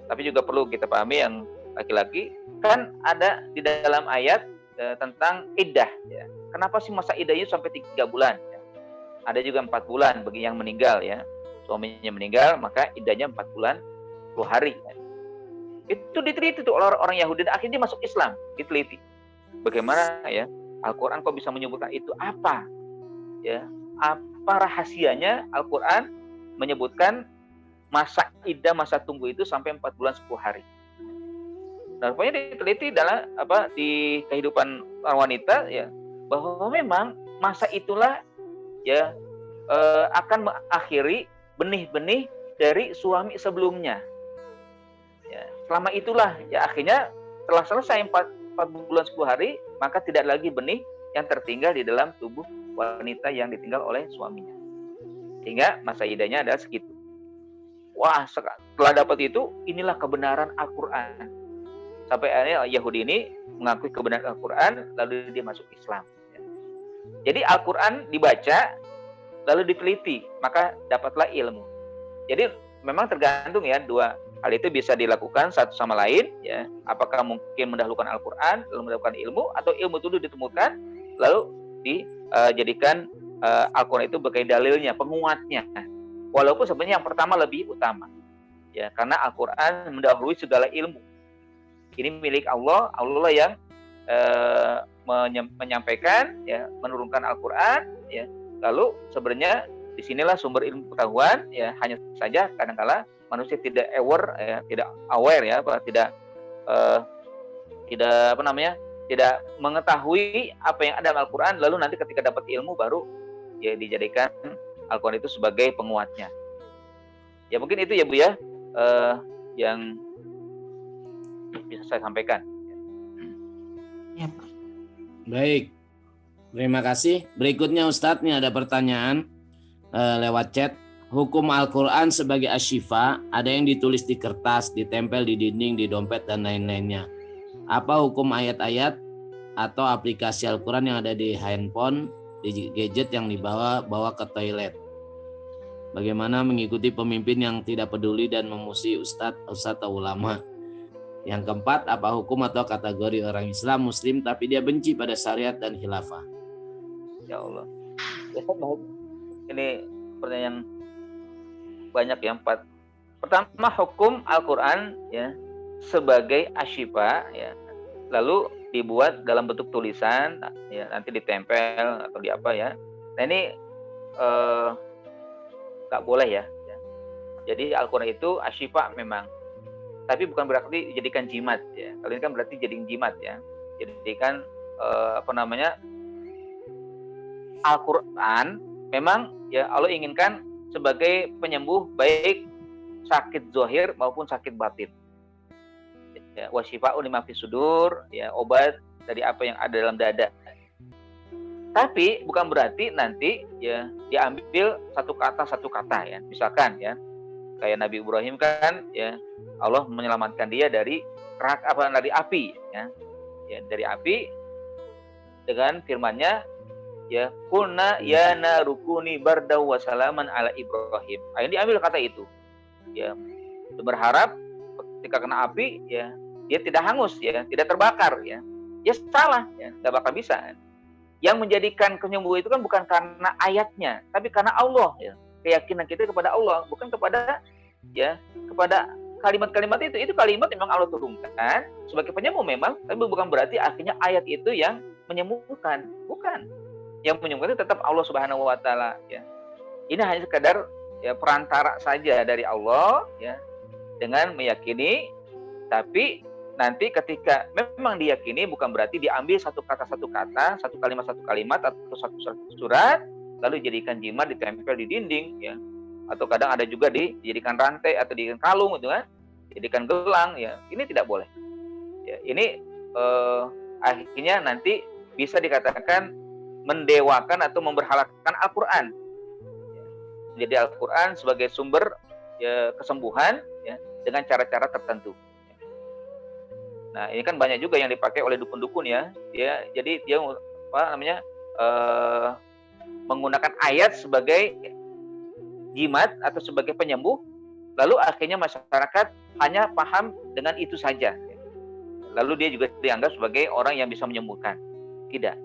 [SPEAKER 2] Tapi juga perlu kita pahami yang laki-laki, kan ada di dalam ayat tentang iddah ya. Kenapa sih masa iddahnya sampai 3 bulan ya? Ada juga 4 bulan bagi yang meninggal ya. Suaminya meninggal maka iddahnya 4 bulan 10 hari ya. Itu diteliti tuh oleh orang Yahudi, dan akhirnya masuk Islam, diteliti. Bagaimana ya Al-Quran kok bisa menyebutkan itu, apa ya, apa rahasianya Al-Quran menyebutkan masa iddah, masa tunggu itu sampai 4 bulan 10 hari. Dan pokoknya diteliti dalam di kehidupan wanita ya, bahwa memang masa itulah ya akan mengakhiri benih-benih dari suami sebelumnya. Ya, selama itulah ya akhirnya setelah selesai 4 bulan 10 hari, maka tidak lagi benih yang tertinggal di dalam tubuh wanita yang ditinggal oleh suaminya. Sehingga masa iddahnya adalah segitu. Wah, setelah dapat itu, inilah kebenaran Al-Quran. Sampai akhirnya Yahudi ini mengakui kebenaran Al-Quran, lalu dia masuk Islam. Jadi Al-Quran dibaca, lalu diteliti, maka dapatlah ilmu. Jadi memang tergantung ya, dua hal itu bisa dilakukan satu sama lain. Ya. Apakah mungkin mendahulukan Al-Quran, lalu mendahulukan ilmu, atau ilmu itu ditemukan, lalu dijadikan Al-Quran itu sebagai dalilnya, penguatnya. Walaupun sebenarnya yang pertama lebih utama. Ya, karena Al-Quran mendahului segala ilmu. Ini milik Allah, Allah yang menyampaikan, ya, menurunkan Al-Quran, ya. Lalu sebenarnya disinilah sumber ilmu pengetahuan, ya. Hanya saja kadang-kala manusia tidak aware, ya, tidak mengetahui apa yang ada dalam Al-Quran. Lalu nanti ketika dapat ilmu baru, ya, dijadikan Al-Quran itu sebagai penguatnya. Ya mungkin itu ya Bu ya, yang bisa saya sampaikan.
[SPEAKER 7] Ya, Pak.
[SPEAKER 1] Baik, terima kasih. Berikutnya Ustadz, nih ada pertanyaan lewat chat. Hukum Al-Quran sebagai asyifa, ada yang ditulis di kertas, ditempel di dinding, di dompet, dan lain-lainnya. Apa hukum ayat-ayat atau aplikasi Al-Quran yang ada di handphone, di gadget yang bawa ke toilet? Bagaimana mengikuti pemimpin yang tidak peduli dan memusuhi ustadz atau ulama? Yang keempat, apa hukum atau kategori orang Islam Muslim tapi dia benci pada syariat dan khilafah?
[SPEAKER 2] Ya Allah. Ya, ini pertanyaan banyak ya, 4. Pertama, hukum Al-Quran ya sebagai asyifa ya, lalu dibuat dalam bentuk tulisan ya, nanti ditempel atau di apa ya. Nah ini nggak boleh ya. Jadi Al-Quran itu asyifa memang, tapi bukan berarti dijadikan jimat ya. Kalau ini kan berarti jadikan jimat ya. Jadikan Al-Quran memang ya Allah inginkan sebagai penyembuh baik sakit zahir maupun sakit batin. Ya, wasyifa'un lima fis sudur, ya, obat dari apa yang ada dalam dada. Tapi bukan berarti nanti ya diambil satu kata ya. Misalkan ya kayak Nabi Ibrahim kan ya Allah menyelamatkan dia dari dari api ya. Ya, dari api dengan firman-Nya ya kulna ya narukuni bardaw wa salaman ala Ibrahim. Ini diambil kata itu. Ya, berharap ketika kena api ya dia tidak hangus ya, tidak terbakar ya. Ya salah ya, enggak bakal bisa. Yang menjadikan penyembuh itu kan bukan karena ayatnya, tapi karena Allah ya. Keyakinan kita kepada Allah, bukan kepada kalimat-kalimat itu. Itu kalimat memang Allah turunkan sebagai penyembuh memang, tapi bukan berarti akhirnya ayat itu yang menyembuhkan, bukan. Yang menyembuhkan itu tetap Allah Subhanahu wa taala ya. Ini hanya sekadar ya perantara saja dari Allah ya dengan meyakini, tapi nanti ketika memang diyakini bukan berarti diambil satu kata, satu kalimat atau satu surat lalu dijadikan jimat ditempel di dinding ya. Atau kadang ada juga dijadikan rantai atau dijadikan kalung gitu kan. Dijadikan gelang ya. Ini tidak boleh. Ya, ini akhirnya nanti bisa dikatakan mendewakan atau memberhalakan Al-Quran. Jadi Al-Quran sebagai sumber ya, kesembuhan ya, dengan cara-cara tertentu. Nah ini kan banyak juga yang dipakai oleh dukun-dukun ya. Jadi dia menggunakan ayat sebagai jimat atau sebagai penyembuh, lalu akhirnya masyarakat hanya paham dengan itu saja. Lalu dia juga dianggap sebagai orang yang bisa menyembuhkan. Tidak.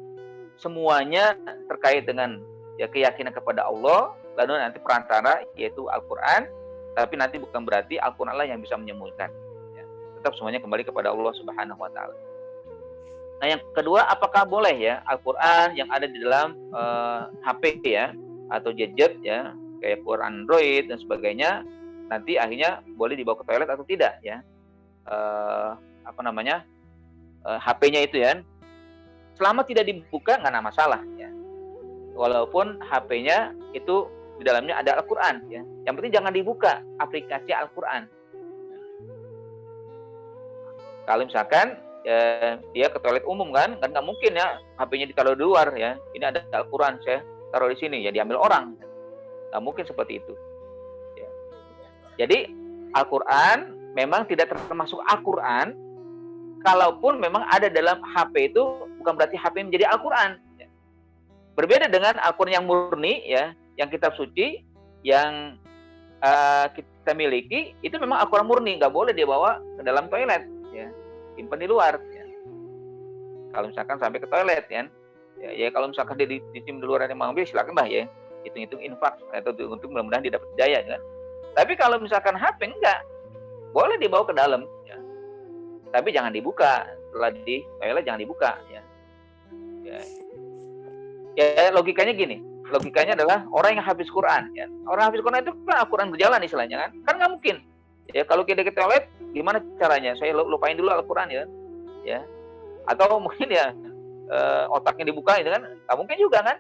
[SPEAKER 2] Semuanya terkait dengan ya keyakinan kepada Allah, lalu nanti perantara yaitu Al-Quran, tapi nanti bukan berarti Al-Quran lah yang bisa menyembuhkan. Ya, tetap semuanya kembali kepada Allah Subhanahu wa taala. Nah, yang kedua, apakah boleh ya Al-Quran yang ada di dalam HP ya atau gadget ya, kayak Quran Android dan sebagainya, nanti akhirnya boleh dibawa ke toilet atau tidak ya? HP-nya itu ya. Selama tidak dibuka nggak ada masalah ya. Walaupun HP-nya itu di dalamnya ada Al-Quran ya. Yang penting jangan dibuka aplikasi Al-Quran. Kalau misalkan dia ke toilet umum kan nggak mungkin ya HP-nya ditaruh di luar ya. Ini ada Al-Quran, saya taruh di sini ya, diambil orang. Nggak mungkin seperti itu. Ya. Jadi Al-Quran memang tidak termasuk Al-Quran. Kalaupun memang ada dalam HP itu, bukan berarti HP menjadi Al-Quran. Berbeda dengan Al-Quran yang murni, ya, yang kitab suci, yang kita miliki, itu memang Al-Quran murni, nggak boleh dibawa ke dalam toilet, ya, simpan di luar. Ya. Kalau misalkan sampai ke toilet, ya kalau misalkan dia disimpan di luar yang mengambil, silakan bah ya, hitung-hitung infak atau untuk mudah-mudahan dia dapat hidayah, kan. Tapi kalau misalkan HP enggak, boleh dibawa ke dalam. Ya. Tapi jangan dibuka, setelah di toilet jangan dibuka ya. Ya logikanya gini, logikanya adalah orang yang habis Quran ya. Orang habis Quran itu kan Al-Quran berjalan istilahnya kan nggak mungkin ya kalau kita ke toilet gimana caranya, saya lupain dulu Al-Quran ya atau mungkin ya otaknya dibuka itu kan nggak mungkin juga kan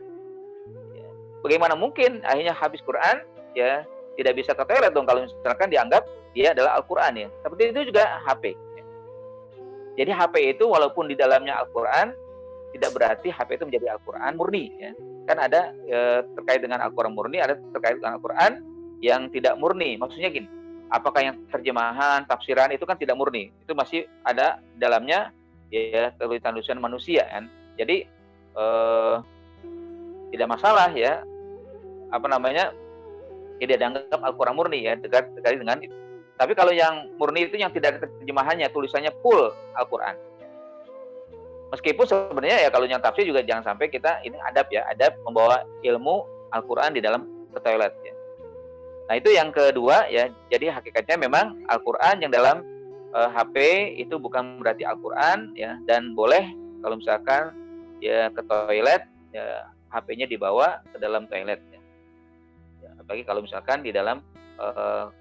[SPEAKER 2] ya. Bagaimana mungkin akhirnya habis Quran ya tidak bisa ke toilet dong kalau misalkan dianggap dia adalah Al-Quran ya. Seperti itu juga HP. Jadi HP itu walaupun di dalamnya Al-Quran, tidak berarti HP itu menjadi Al-Quran murni. Ya. Kan ada terkait dengan Al-Quran murni, ada terkait dengan Al-Quran yang tidak murni. Maksudnya gini, apakah yang terjemahan, tafsiran itu kan tidak murni. Itu masih ada dalamnya ya tulisan-tulisan manusia kan. Jadi tidak masalah ya, tidak dianggap Al-Quran murni ya, terkait dengan itu. Tapi kalau yang murni itu yang tidak ada terjemahannya, tulisannya full Al-Quran. Meskipun sebenarnya ya kalau yang tafsir juga jangan sampai kita ini adab membawa ilmu Al-Quran di dalam ke toilet ya. Nah itu yang kedua ya, jadi hakikatnya memang Al-Quran yang dalam HP itu bukan berarti Al-Quran ya, dan boleh kalau misalkan ya ke toilet ya HP-nya dibawa ke dalam toilet ya. Apalagi kalau misalkan di dalam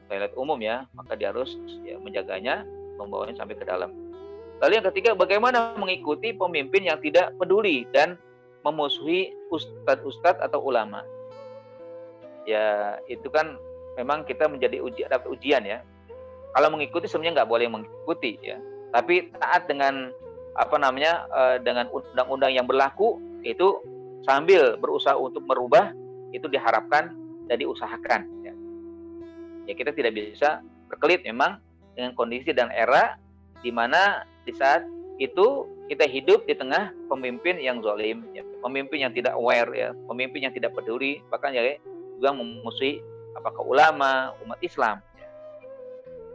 [SPEAKER 2] toilet umum ya, maka dia harus ya, menjaganya, membawanya sampai ke dalam. Lalu yang ketiga, bagaimana mengikuti pemimpin yang tidak peduli dan memusuhi ustadz-ustadz atau ulama. Ya itu kan memang kita menjadi dapat ujian ya. Kalau mengikuti sebenarnya nggak boleh mengikuti ya, tapi taat dengan dengan undang-undang yang berlaku itu sambil berusaha untuk merubah itu diharapkan dan diusahakan ya. Ya kita tidak bisa berkelit memang dengan kondisi dan era di mana di saat itu kita hidup di tengah pemimpin yang zalim ya, pemimpin yang tidak aware ya, pemimpin yang tidak peduli, bahkan ya juga memusuhi apakah ulama, umat Islam ya.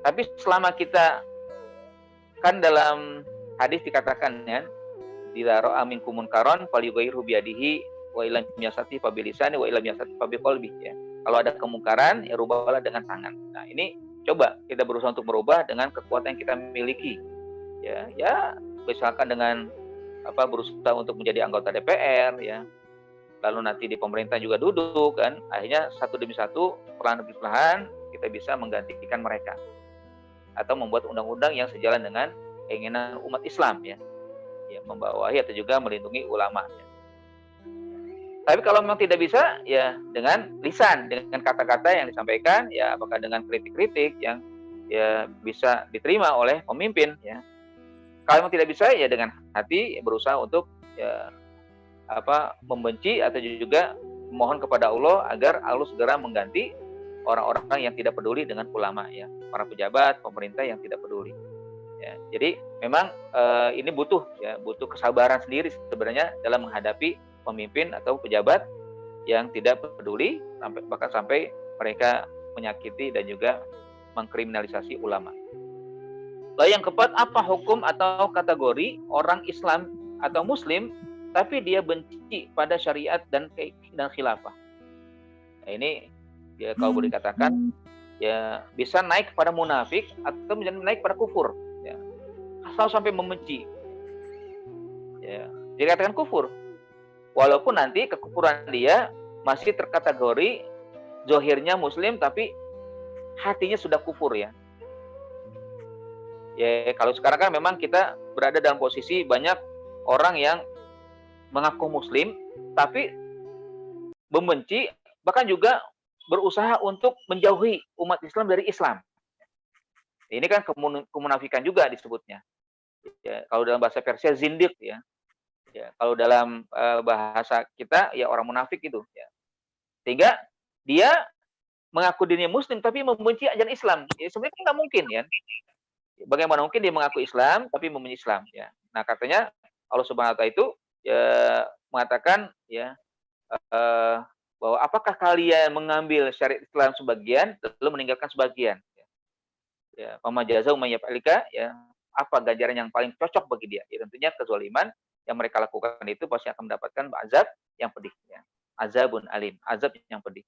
[SPEAKER 2] Tapi selama kita kan dalam hadis dikatakan ya, idza ra'a minkum munkaran falyughayyirhu biyadihi wa illam yastati fa bilisani wa illam yastati fa biqalbi ya. Kalau ada kemungkaran ya rubahlah dengan tangan. Nah, ini coba kita berusaha untuk merubah dengan kekuatan yang kita miliki. Ya, misalkan dengan berusaha untuk menjadi anggota DPR ya. Lalu nanti di pemerintah juga duduk kan. Akhirnya satu demi satu perlahan-lahan kita bisa menggantikan mereka. Atau membuat undang-undang yang sejalan dengan keinginan umat Islam ya. Ya, membawahi atau juga melindungi ulama ya. Tapi kalau memang tidak bisa ya dengan lisan, dengan kata-kata yang disampaikan ya, apakah dengan kritik-kritik yang ya bisa diterima oleh pemimpin ya. Kalau memang tidak bisa ya dengan hati ya, berusaha untuk ya membenci atau juga mohon kepada Allah agar Allah segera mengganti orang-orang yang tidak peduli dengan ulama ya, para pejabat, pemerintah yang tidak peduli. Ya, jadi memang ini butuh kesabaran sendiri sebenarnya dalam menghadapi pemimpin atau pejabat yang tidak peduli bahkan sampai mereka menyakiti dan juga mengkriminalisasi ulama. Lalu yang keempat, apa hukum atau kategori orang Islam atau Muslim tapi dia benci pada syariat dan khilafah? Nah, ini ya kalau boleh dikatakan ya bisa naik pada munafik atau naik pada kufur ya. Asal sampai membenci ya, dikatakan kufur. Walaupun nanti kekufuran dia masih terkategori zohirnya muslim tapi hatinya sudah kufur ya. Ya kalau sekarang kan memang kita berada dalam posisi banyak orang yang mengaku muslim tapi membenci bahkan juga berusaha untuk menjauhi umat Islam dari Islam. Ini kan kemunafikan juga disebutnya. Ya, kalau dalam bahasa Persia zindiq ya. Ya, kalau dalam bahasa kita ya orang munafik itu ya. Sehingga dia mengaku dirinya muslim tapi membenci ajaran Islam. Ya, sebenarnya nggak mungkin ya. Bagaimana mungkin dia mengaku Islam tapi membenci Islam ya. Nah, katanya Allah Subhanahu wa taala itu ya mengatakan ya bahwa apakah kalian mengambil syariat Islam sebagian lalu meninggalkan sebagian? Ya, pama jazau may yaf'alika ya, apa ganjaran yang paling cocok bagi dia? Ya, tentunya kezaliman yang mereka lakukan itu pasti akan mendapatkan azab yang pedih ya. Azabun alim, azab yang pedih.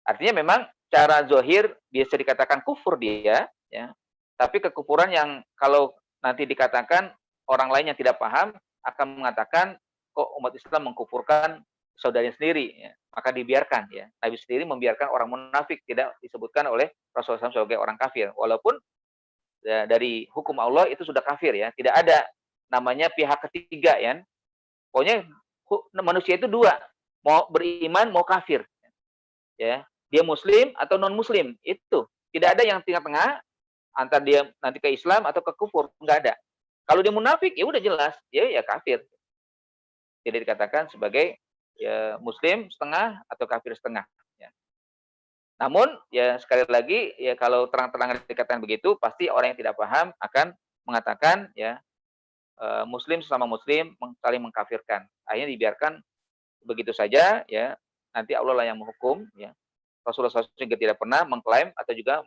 [SPEAKER 2] Artinya memang cara zahir biasa dikatakan kufur dia ya. Tapi kekufuran yang kalau nanti dikatakan orang lain yang tidak paham akan mengatakan kok umat Islam mengkufurkan saudaranya sendiri ya. Maka dibiarkan ya. Nabi sendiri membiarkan orang munafik, tidak disebutkan oleh Rasulullah SAW sebagai orang kafir. Walaupun ya, dari hukum Allah itu sudah kafir ya. Tidak ada namanya pihak ketiga ya. Pokoknya manusia itu dua, mau beriman mau kafir. Ya, dia muslim atau non muslim, itu. Tidak ada yang tengah-tengah antara dia nanti ke Islam atau ke kufur, enggak ada. Kalau dia munafik, ya udah jelas, dia ya kafir. Tidak dikatakan sebagai ya muslim setengah atau kafir setengah. Ya. Namun ya sekali lagi ya kalau terang-terangan dikatakan begitu, pasti orang yang tidak paham akan mengatakan ya muslim sesama muslim saling mengkafirkan. Akhirnya dibiarkan begitu saja ya. Nanti Allah lah yang menghukum ya. Rasulullah SAW juga tidak pernah mengklaim atau juga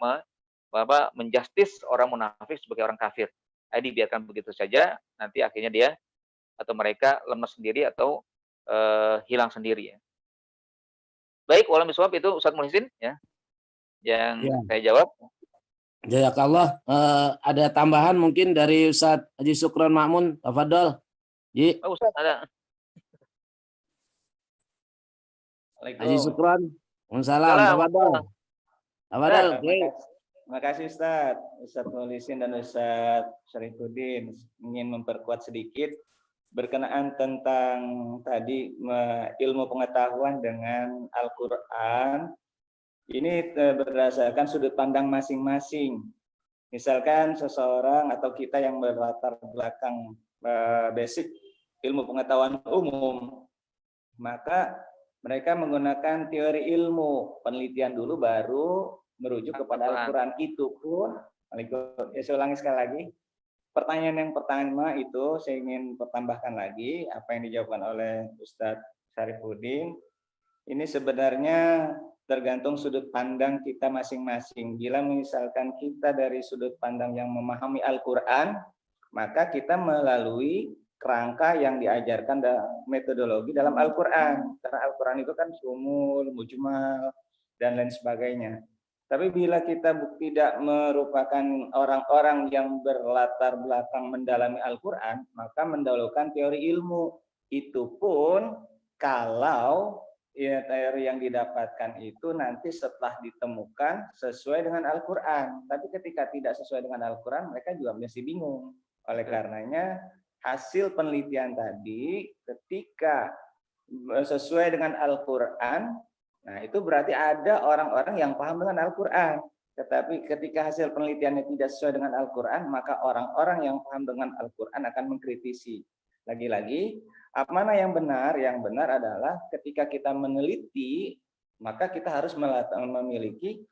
[SPEAKER 2] menjustis orang munafik sebagai orang kafir. Dibiarkan begitu saja, nanti akhirnya dia atau mereka lemas sendiri atau hilang sendiri ya. Baik, walam bisawab itu Ustaz Muhsin ya yang saya jawab.
[SPEAKER 1] Jazakallah. Ada tambahan mungkin dari Ustaz Haji Sukron Ma'mun, tafadhol.
[SPEAKER 2] Ustaz ada.
[SPEAKER 1] Haji Sukron. Waalaikumsalam. Tafadhol. Tafadhol.
[SPEAKER 3] Terima kasih Ustaz Muhsin dan Ustaz Syarifuddin ingin memperkuat sedikit berkenaan tentang tadi ilmu pengetahuan dengan Al-Quran. Ini berdasarkan sudut pandang masing-masing. Misalkan seseorang atau kita yang berlatar belakang basic ilmu pengetahuan umum, maka mereka menggunakan teori ilmu, penelitian dulu baru merujuk kepada Al-Quran. Itu pun, saya ulangi sekali lagi, pertanyaan yang pertama itu saya ingin pertambahkan lagi apa yang dijawabkan oleh Ustadz Syarifuddin. Ini sebenarnya tergantung sudut pandang kita masing-masing. Bila misalkan kita dari sudut pandang yang memahami Al-Quran, maka kita melalui kerangka yang diajarkan metodologi dalam Al-Quran. Karena Al-Quran itu kan sumul, mujmal, dan lain sebagainya. Tapi bila kita tidak merupakan orang-orang yang berlatar belakang mendalami Al-Quran, maka mendahulukan teori ilmu. Itu pun kalau ya, teori yang didapatkan itu nanti setelah ditemukan sesuai dengan Al-Quran. Tapi ketika tidak sesuai dengan Al-Quran, mereka juga masih bingung. Oleh karenanya, hasil penelitian tadi ketika sesuai dengan Al-Quran, nah itu berarti ada orang-orang yang paham dengan Al-Quran. Tetapi ketika hasil penelitiannya tidak sesuai dengan Al-Quran, maka orang-orang yang paham dengan Al-Quran akan mengkritisi. Lagi-lagi, mana yang benar? Yang benar adalah ketika kita meneliti, maka kita harus memiliki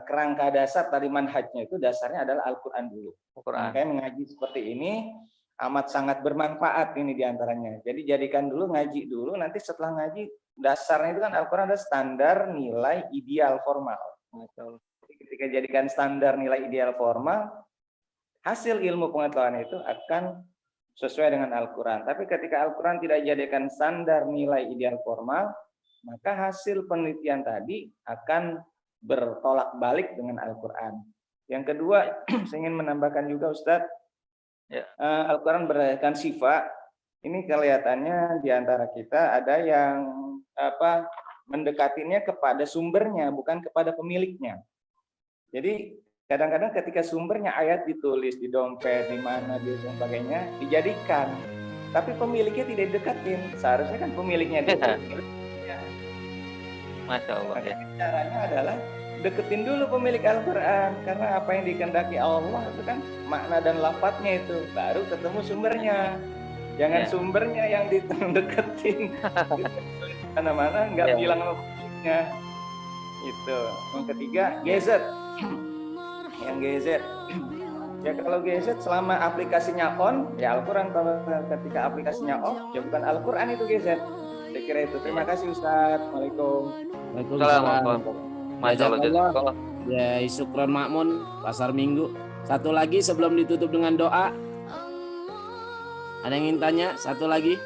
[SPEAKER 3] kerangka dasar tadi manhajnya itu dasarnya adalah Al-Quran dulu. Makanya mengaji seperti ini amat sangat bermanfaat ini diantaranya. Jadi jadikan dulu, ngaji dulu, nanti setelah ngaji dasarnya itu kan Al-Quran ada standar nilai ideal formal. Ketika jadikan standar nilai ideal formal, hasil ilmu pengetahuan itu akan sesuai dengan Al-Quran. Tapi ketika Al-Quran tidak dijadikan standar nilai ideal formal, maka hasil penelitian tadi akan bertolak balik dengan Al-Quran. Yang kedua, saya ingin menambahkan juga Ustadz, Al-Quran berdasarkan sifat. Ini kelihatannya di antara kita ada yang mendekatinya kepada sumbernya, bukan kepada pemiliknya. Jadi kadang-kadang ketika sumbernya ayat ditulis di dompet, di mana, di sebagainya, dijadikan. Tapi pemiliknya tidak deketin. Seharusnya kan pemiliknya deketin.
[SPEAKER 2] Masya Allah. Ya.
[SPEAKER 3] Caranya adalah deketin dulu pemilik Al-Quran. Karena apa yang dikehendaki Allah itu kan makna dan lafadznya itu. Baru ketemu sumbernya. Jangan sumbernya yang deketin. Mana-mana nggak bilang sama pemiliknya. Itu. Yang ketiga, gadget. Yang gadget. Ya kalau gadget selama aplikasinya on, ya Al-Quran. Kalau ketika aplikasinya off, ya bukan Al-Quran itu gadget. Saya kira itu. Terima kasih Ustaz. Waalaikumsalam.
[SPEAKER 1] Waalaikumsalam. Ya, Sukron Ma'mun, Pasar Minggu. Satu lagi sebelum ditutup dengan doa. Ada yang ingin tanya? Satu lagi.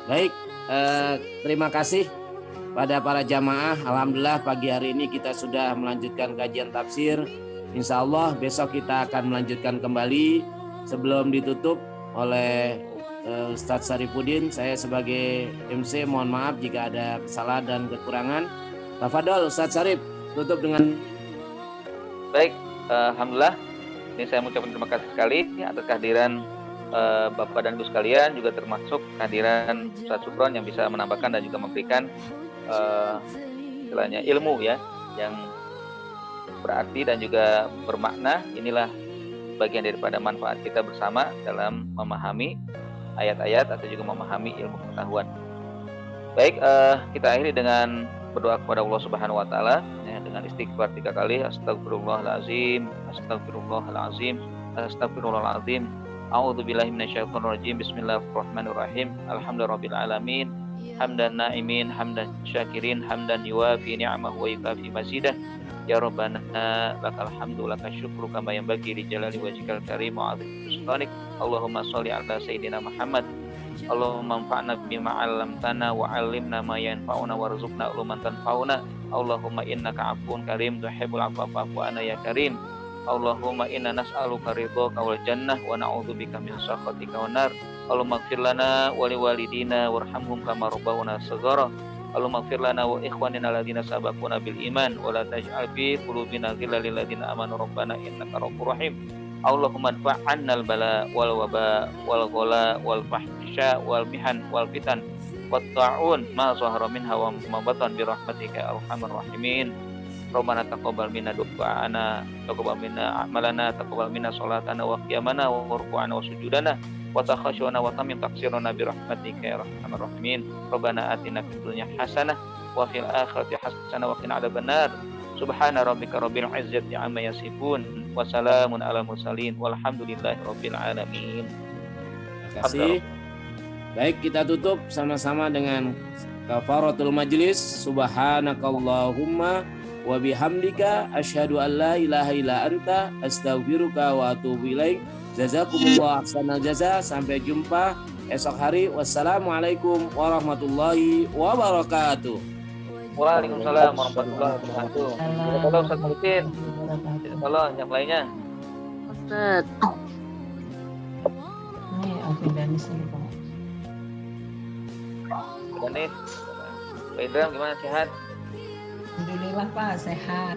[SPEAKER 1] Baik, terima kasih pada para jamaah. Alhamdulillah pagi hari ini kita sudah melanjutkan kajian tafsir. Insya Allah besok kita akan melanjutkan kembali. Sebelum ditutup oleh Ustadz Syarifuddin, saya sebagai MC mohon maaf jika ada kesalahan dan kekurangan. Tafadhol Ustadz Syarif, tutup dengan.
[SPEAKER 2] Baik, alhamdulillah. Ini saya mengucapkan terima kasih sekali atas kehadiran Bapak dan Ibu sekalian, juga termasuk kehadiran Ustadz Sukron yang bisa menambahkan dan juga memberikan istilahnya ilmu ya yang berarti dan juga bermakna. Inilah bagian daripada manfaat kita bersama dalam memahami ayat-ayat atau juga memahami ilmu pengetahuan. Baik, kita akhiri dengan berdoa kepada Allah Subhanahu wa taala ya, dengan istighfar 3 kali. Astagfirullahalazim, astagfirullahalazim, astagfirullahalazim. A'udzubillahi minasyaitonirrajim. Bismillahirrahmanirrahim. Alhamdulillahirabbil alamin. Hamdan na'imin, hamdan syakirin, hamdan yuwafi ni'amahu wa yukafi mazidah. Ya Rabbana lakal hamdu lakal syukru kama yanbaghi li jalali wajhikal karim wa 'azimi sultanik. Allahumma shalli ala sayyidina Muhammad. Allahumma anfa'na bima 'allamtana wa 'allimna ma yanfa'una warzuqna uluman tanfa'una. Allahumma innaka 'afuwun karim tuhibbul 'afwa fa'fu 'anna ya karim. Allahumma inna nas'aluka ridhaka wal jannah wa na'udzubika min sakhatika wan nar. Allahumma ighfir lana wa liwalidina warhamhum kama rabbawna shaghara. Allahumma ighfir lana wa ikhwanina alladziina sabaquna bil iman wa la taj'al fi qulubina ghillan lil ladziina amanu rabbana innaka ra'ufur rahim. Allahumma adfa' 'annal bala wal waba wal ghala wal fahsya wal mihan wal fitan wat ta'un ma zahara minha wa ma batan bi rahmatika ya arhamar rahimin. Rabbana taqabbal minna du'ana, taqabbal minna a'malana, taqabbal minna salatana wa qiyamana wa ruku'ana wa sujudana wa takhashuna wa tamim taqsiruna bi rahmatika ya arhamar rahimin. Rabbana atina fid dunya hasanah wa fil akhirati hasanah wa qina adzabannar. Subhana rabbika rabbil izzati amma yasifun wa salamun alal mursalin walhamdulillahi rabbil alamin.
[SPEAKER 1] Terima kasih. Baik, kita tutup sama-sama dengan kafaratul majlis. Subhanakallahumma wa bihamdika asyhadu an la ilaha illa anta astaghfiruka wa atubu ilaik. Jazakumullah ahsanal jaza. Sampai jumpa esok hari. Wassalamualaikum warahmatullahi wabarakatuh.
[SPEAKER 2] Waalaikumsalam warahmatullahi wabarakatuh. Kalau Ustaz Muhsin, kalau yang lainnya.
[SPEAKER 6] Ustaz.
[SPEAKER 7] Ini Alvin Danis ini Pak.
[SPEAKER 2] Danis, Pak Idram gimana, sehat?
[SPEAKER 7] Alhamdulillah Pak, sehat.